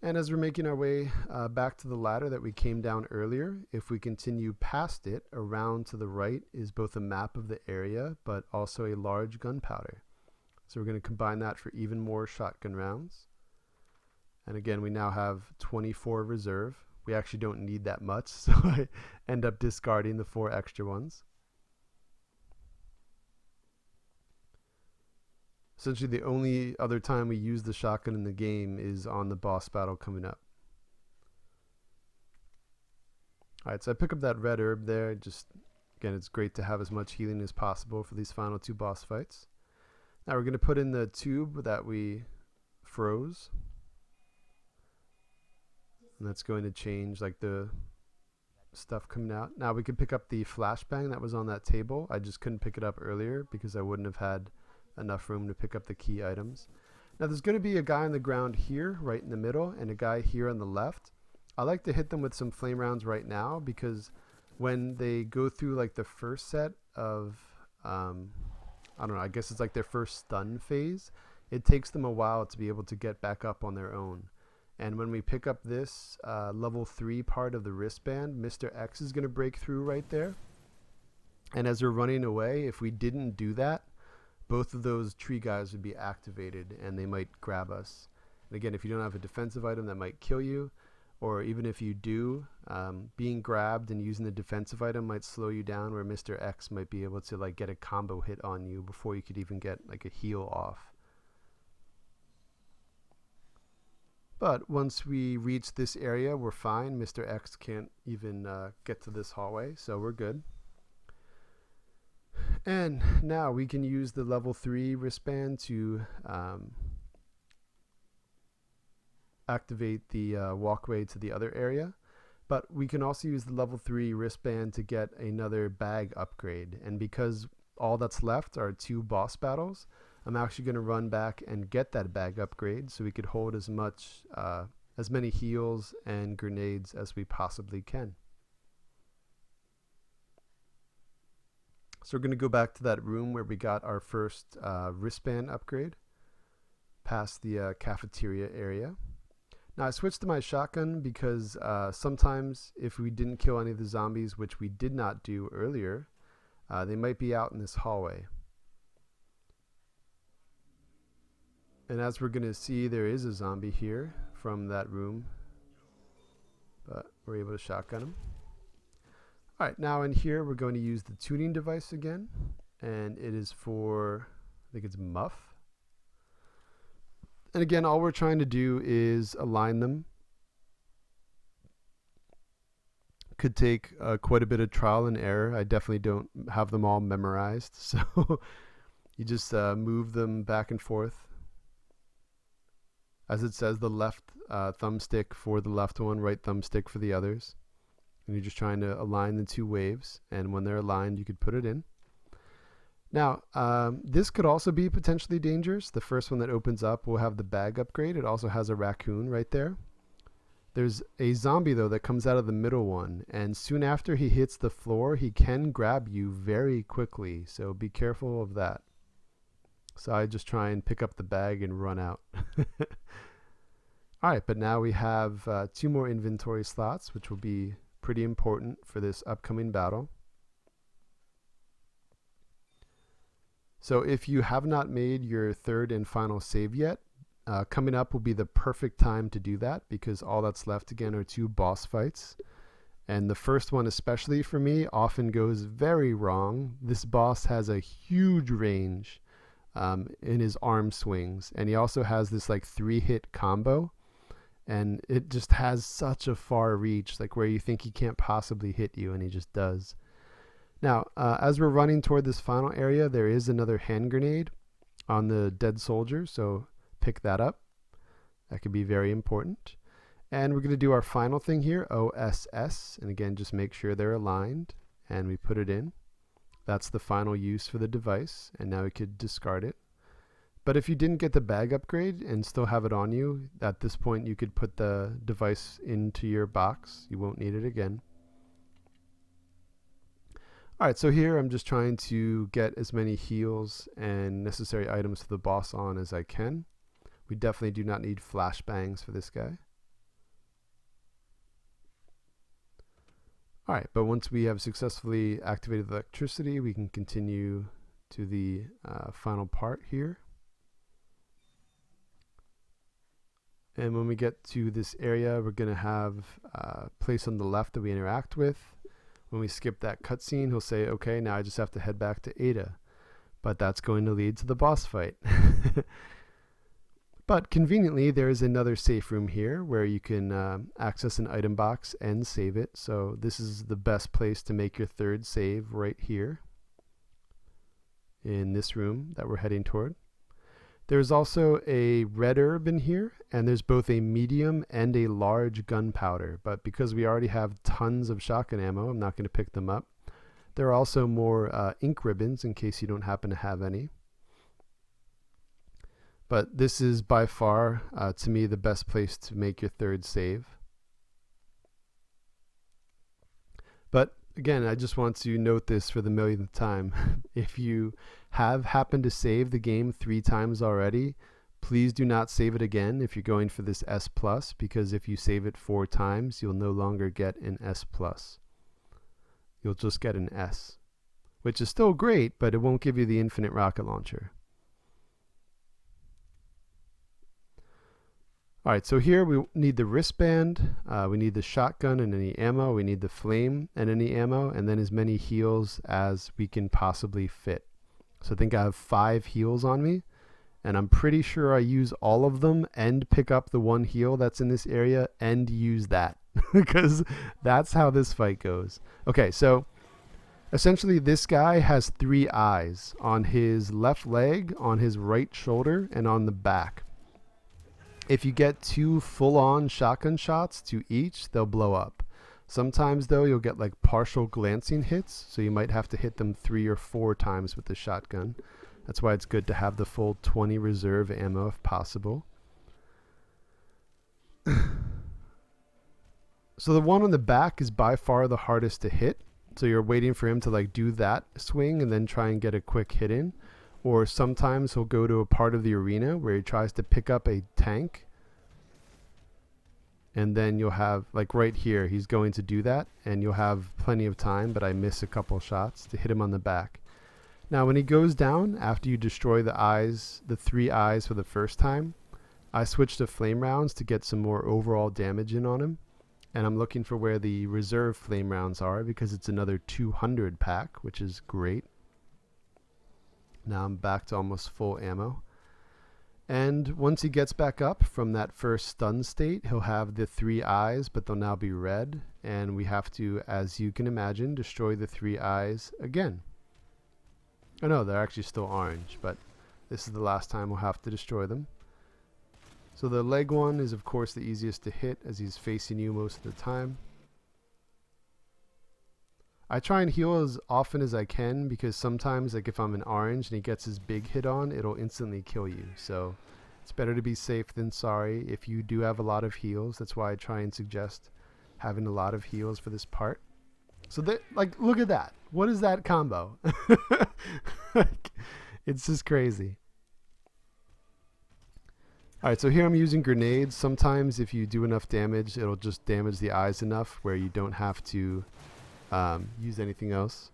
And as we're making our way back to the ladder that we came down earlier, if we continue past it, around to the right is both a map of the area, but also a large gunpowder. So we're going to combine that for even more shotgun rounds. And again, we now have 24 reserve. We actually don't need that much, so I end up discarding the 4 extra ones. Essentially, the only other time we use the shotgun in the game is on the boss battle coming up. Alright, so I pick up that red herb there. Just, again, it's great to have as much healing as possible for these final 2 boss fights. Now we're going to put in the tube that we froze. And that's going to change like the stuff coming out. Now we could pick up the flashbang that was on that table. I just couldn't pick it up earlier because I wouldn't have had enough room to pick up the key items. Now there's going to be a guy on the ground here, right in the middle, and a guy here on the left. I like to hit them with some flame rounds right now because when they go through like the first set of, I don't know, I guess it's like their first stun phase, it takes them a while to be able to get back up on their own. And when we pick up this level 3 part of the wristband, Mr. X is going to break through right there. And as we're running away, if we didn't do that, both of those tree guys would be activated and they might grab us. And again, if you don't have a defensive item, that might kill you. Or even if you do, being grabbed and using the defensive item might slow you down, where Mr. X might be able to like get a combo hit on you before you could even get like a heal off. But once we reach this area, we're fine. Mr. X can't even get to this hallway, so we're good. And now we can use the level 3 wristband to activate the walkway to the other area. But we can also use the level 3 wristband to get another bag upgrade. And because all that's left are 2 boss battles, I'm actually going to run back and get that bag upgrade so we could hold as many heals and grenades as we possibly can. So we're going to go back to that room where we got our first wristband upgrade, past the cafeteria area. Now I switched to my shotgun because sometimes if we didn't kill any of the zombies, which we did not do earlier, they might be out in this hallway. And as we're going to see, there is a zombie here from that room, but we're able to shotgun him. Alright, now in here we're going to use the tuning device again, and it is for, I think it's Muff. And again, all we're trying to do is align them. Could take quite a bit of trial and error. I definitely don't have them all memorized, so you just move them back and forth. As it says, the left thumbstick for the left one, right thumbstick for the others. And you're just trying to align the 2 waves, and when they're aligned, you could put it in. Now, this could also be potentially dangerous. The first one that opens up will have the bag upgrade. It also has a raccoon right there. There's a zombie, though, that comes out of the middle one, and soon after he hits the floor, he can grab you very quickly, so be careful of that. So I just try and pick up the bag and run out. Alright, but now we have 2 more inventory slots, which will be pretty important for this upcoming battle. So if you have not made your 3rd and final save yet, coming up will be the perfect time to do that, because all that's left again are 2 boss fights. And the first one, especially for me, often goes very wrong. This boss has a huge range in his arm swings, and he also has this like 3-hit combo, and it just has such a far reach, like where you think he can't possibly hit you, and he just does. Now, as we're running toward this final area, there is another hand grenade on the dead soldier, so pick that up. That could be very important. And we're going to do our final thing here, OSS, and again, just make sure they're aligned, and we put it in. That's the final use for the device, and now we could discard it. But if you didn't get the bag upgrade and still have it on you, at this point you could put the device into your box. You won't need it again. Alright, so here I'm just trying to get as many heals and necessary items for the boss on as I can. We definitely do not need flashbangs for this guy. Alright, but once we have successfully activated the electricity, we can continue to the final part here. And when we get to this area, we're going to have a place on the left that we interact with. When we skip that cutscene, he'll say, okay, now I just have to head back to Ada. But that's going to lead to the boss fight. But conveniently, there is another safe room here where you can access an item box and save it. So this is the best place to make your 3rd save, right here in this room that we're heading toward. There's also a red herb in here, and there's both a medium and a large gunpowder, but because we already have tons of shotgun ammo, I'm not going to pick them up. There are also more ink ribbons in case you don't happen to have any. But this is by far, to me, the best place to make your third save. But again, I just want to note this for the millionth time. If you have happened to save the game 3 times already, please do not save it again if you're going for this S+, because if you save it 4 times, you'll no longer get an S+. You'll just get an S, which is still great, but it won't give you the infinite rocket launcher. All right, so here we need the wristband, we need the shotgun and any ammo, we need the flame and any ammo, and then as many heals as we can possibly fit. So I think I have 5 heals on me, and I'm pretty sure I use all of them and pick up the 1 heal that's in this area and use that, because that's how this fight goes. Okay, so essentially this guy has 3 eyes on his left leg, on his right shoulder, and on the back. If you get 2 full-on shotgun shots to each, they'll blow up. Sometimes, though, you'll get like partial glancing hits, so you might have to hit them 3 or 4 times with the shotgun. That's why it's good to have the full 20 reserve ammo if possible. So the one on the back is by far the hardest to hit. So you're waiting for him to like do that swing and then try and get a quick hit in. Or sometimes he'll go to a part of the arena where he tries to pick up a tank. And then you'll have, like right here, he's going to do that. And you'll have plenty of time, but I miss a couple shots to hit him on the back. Now when he goes down, after you destroy the eyes, the 3 eyes for the first time, I switch to flame rounds to get some more overall damage in on him. And I'm looking for where the reserve flame rounds are because it's another 200 pack, which is great. Now I'm back to almost full ammo. And once he gets back up from that first stun state, he'll have the 3 eyes, but they'll now be red. And we have to, as you can imagine, destroy the 3 eyes again. Oh no, they're actually still orange, but this is the last time we'll have to destroy them. So the leg one is of course the easiest to hit as he's facing you most of the time. I try and heal as often as I can because sometimes, like if I'm an orange and he gets his big hit on, it'll instantly kill you. So it's better to be safe than sorry if you do have a lot of heals. That's why I try and suggest having a lot of heals for this part. So that, like, look at that. What is that combo? Like, it's just crazy. All right, so here I'm using grenades. Sometimes if you do enough damage, it'll just damage the eyes enough where you don't have to use anything else,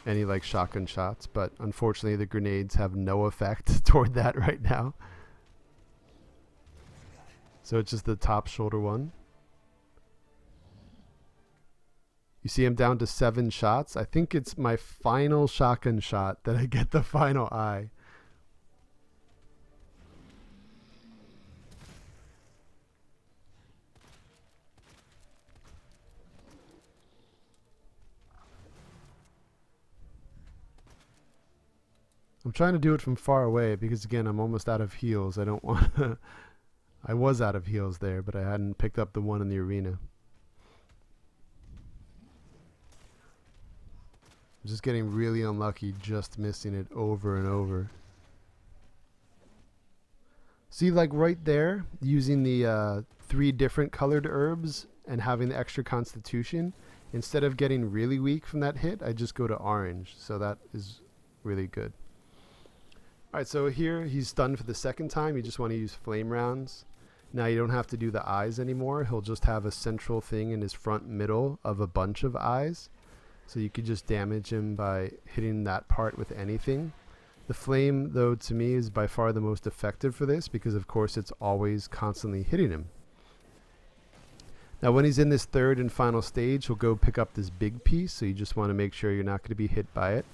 any like shotgun shots, but unfortunately the grenades have no effect toward that right now. So it's just the top shoulder one. You see I'm down to 7 shots. I think it's my final shotgun shot that I get the final eye. I'm trying to do it from far away because, again, I'm almost out of heals. I don't want to... I was out of heals there, but I hadn't picked up the one in the arena. I'm just getting really unlucky, just missing it over and over. See, like right there, using the 3 different colored herbs and having the extra constitution, instead of getting really weak from that hit, I just go to orange. So that is really good. All right, so here he's stunned for the 2nd time. You just want to use flame rounds. Now you don't have to do the eyes anymore. He'll just have a central thing in his front middle of a bunch of eyes. So you could just damage him by hitting that part with anything. The flame, though, to me is by far the most effective for this because, of course, it's always constantly hitting him. Now when he's in this 3rd and final stage, he'll go pick up this big piece. So you just want to make sure you're not going to be hit by it.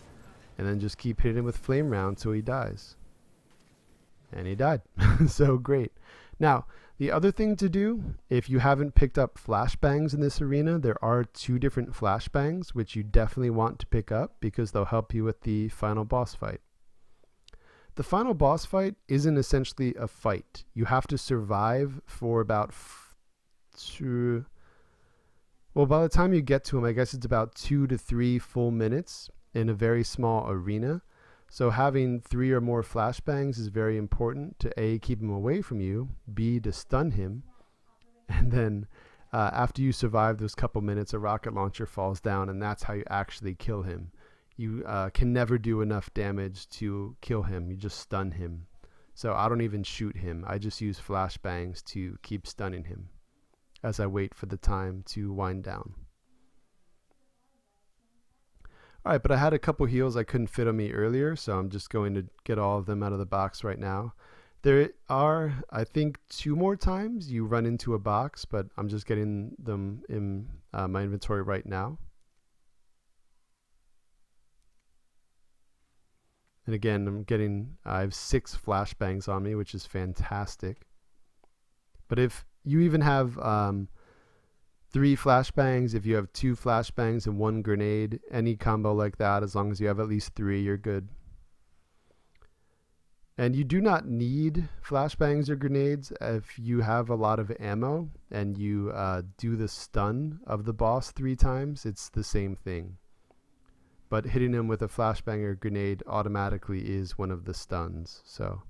And then just keep hitting him with flame rounds till he dies. And he died. So great. Now, the other thing to do, if you haven't picked up flashbangs in this arena, there are 2 different flashbangs, which you definitely want to pick up because they'll help you with the final boss fight. the final boss fight isn't essentially a fight. You have to survive for about by the time you get to him, I guess it's about 2 to 3 full minutes in a very small arena. So having 3 or more flashbangs is very important to A, keep him away from you, B, to stun him, and then after you survive those couple minutes, a rocket launcher falls down, and that's how you actually kill him. You can never do enough damage to kill him. You just stun him. So I don't even shoot him. I just use flashbangs to keep stunning him as I wait for the time to wind down. Alright, but I had a couple heals I couldn't fit on me earlier, so I'm just going to get all of them out of the box right now. There are, I think, 2 more times you run into a box, but I'm just getting them in my inventory right now. And again, I have 6 flashbangs on me, which is fantastic. But if you even have 3 flashbangs, if you have 2 flashbangs and 1 grenade, any combo like that, as long as you have at least 3, you're good. And you do not need flashbangs or grenades if you have a lot of ammo and you do the stun of the boss 3 times. It's the same thing. But hitting him with a flashbang or grenade automatically is one of the stuns. So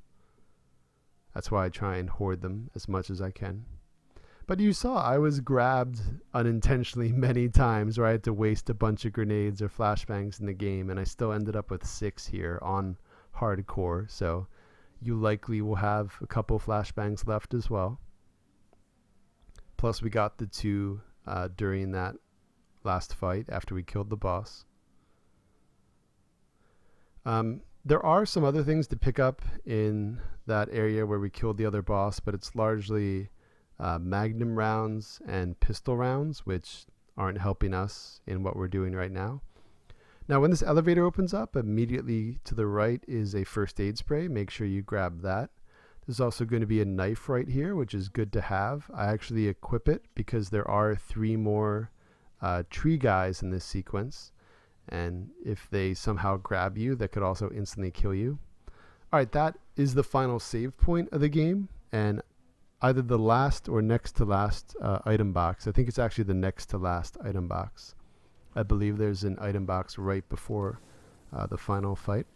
that's why I try and hoard them as much as I can. But you saw I was grabbed unintentionally many times where I had to waste a bunch of grenades or flashbangs in the game, and I still ended up with 6 here on hardcore. So you likely will have a couple flashbangs left as well. Plus we got the 2 during that last fight after we killed the boss. There are some other things to pick up in that area where we killed the other boss, but it's largely magnum rounds and pistol rounds, which aren't helping us in what we're doing right now. Now, when this elevator opens up, immediately to the right is a first aid spray. Make sure you grab that. There's also going to be a knife right here, which is good to have. I actually equip it because there are 3 more tree guys in this sequence. And if they somehow grab you, that could also instantly kill you. All right, that is the final save point of the game. And either the last or next to last item box. I think it's actually the next to last item box. I believe there's an item box right before the final fight.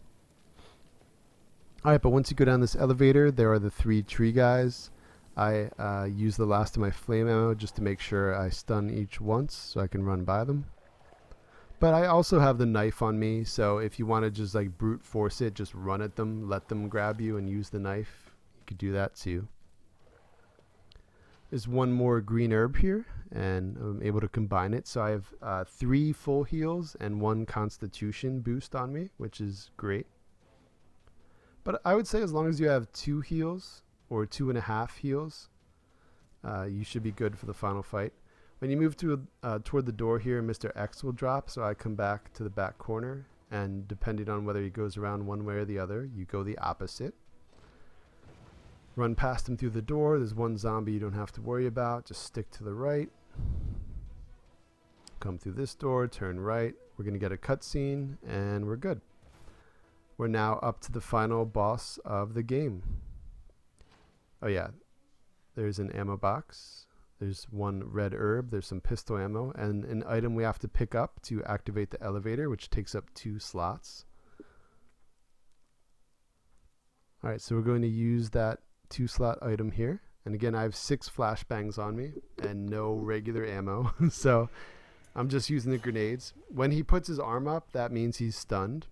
All right, but once you go down this elevator, there are the 3 tree guys. I use the last of my flame ammo just to make sure I stun each once so I can run by them. But I also have the knife on me, so if you want to just like brute force it, just run at them, let them grab you and use the knife. You could do that too. There's 1 more green herb here, and I'm able to combine it. So I have 3 full heals and 1 constitution boost on me, which is great. But I would say as long as you have 2 heals or 2.5 heals, you should be good for the final fight. When you move toward the door here, Mr. X will drop, so I come back to the back corner, and depending on whether he goes around one way or the other, you go the opposite. Run past him through the door. There's 1 zombie you don't have to worry about. Just stick to the right. Come through this door, turn right. We're going to get a cutscene, and we're good. We're now up to the final boss of the game. Oh yeah, there's an ammo box. There's 1 red herb, there's some pistol ammo, and an item we have to pick up to activate the elevator, which takes up 2 slots. Alright, so we're going to use that 2-slot item here. And again, I have 6 flashbangs on me and no regular ammo, so I'm just using the grenades. When he puts his arm up, that means he's stunned.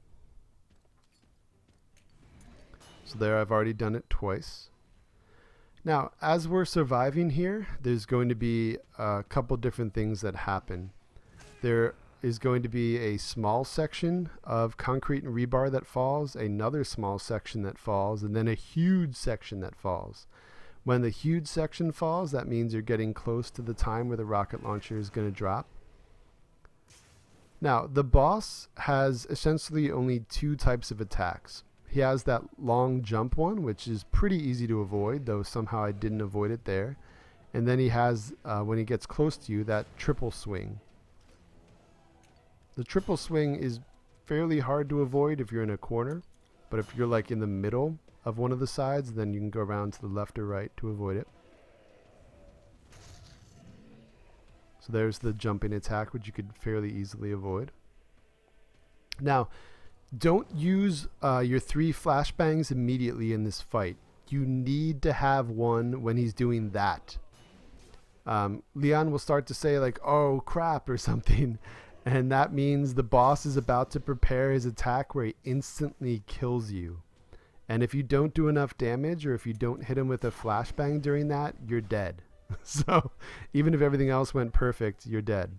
So there, I've already done it twice. Now, as we're surviving here, there's going to be a couple different things that happen. There is going to be a small section of concrete and rebar that falls, another small section that falls, and then a huge section that falls. When the huge section falls, that means you're getting close to the time where the rocket launcher is going to drop. Now, the boss has essentially only 2 types of attacks. He has that long jump one, which is pretty easy to avoid, though somehow I didn't avoid it there. And then he has, when he gets close to you, that triple swing. The triple swing is fairly hard to avoid if you're in a corner, But if you're like in the middle of one of the sides, then you can go around to the left or right to avoid it. So there's the jumping attack, which you could fairly easily avoid. Now, don't use your 3 flashbangs immediately in this fight. You need to have one when he's doing that. Leon will start to say like, oh crap, or something. And that means the boss is about to prepare his attack where he instantly kills you. And if you don't do enough damage, or if you don't hit him with a flashbang during that, you're dead. So even if everything else went perfect, you're dead.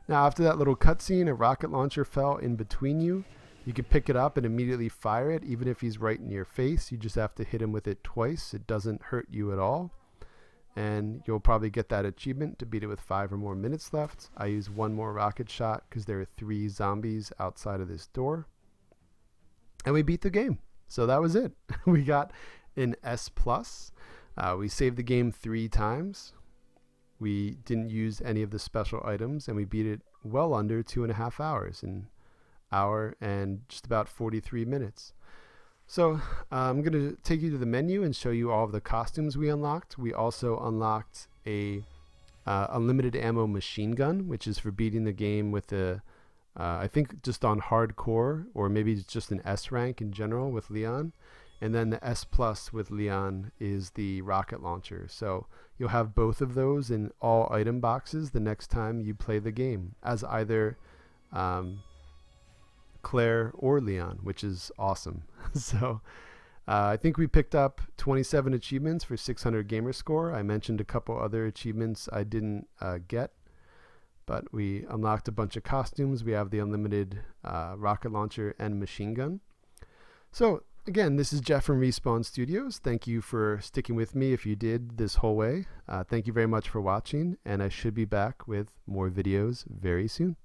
Now after that little cutscene, a rocket launcher fell in between you. You can pick it up and immediately fire it, even if he's right in your face. You just have to hit him with it twice. It doesn't hurt you at all. And you'll probably get that achievement to beat it with 5 or more minutes left. I use 1 more rocket shot because there are 3 zombies outside of this door. And we beat the game. So that was it. We got an S+. We saved the game 3 times. We didn't use any of the special items, and we beat it well under 2.5 hours, an hour and just about 43 minutes. So I'm going to take you to the menu and show you all of the costumes we unlocked. We also unlocked a unlimited ammo machine gun, which is for beating the game with the I think just on hardcore, or maybe it's just an S rank in general with Leon. And then the S+ with Leon is the rocket launcher. So you'll have both of those in all item boxes the next time you play the game as either Claire or Leon, which is awesome. So I think we picked up 27 achievements for 600 gamer score. I mentioned a couple other achievements I didn't get, but we unlocked a bunch of costumes. We have the unlimited rocket launcher and machine gun. So again, this is Jeff from Respawn Studios. Thank you for sticking with me if you did this whole way. Thank you very much for watching, and I should be back with more videos very soon.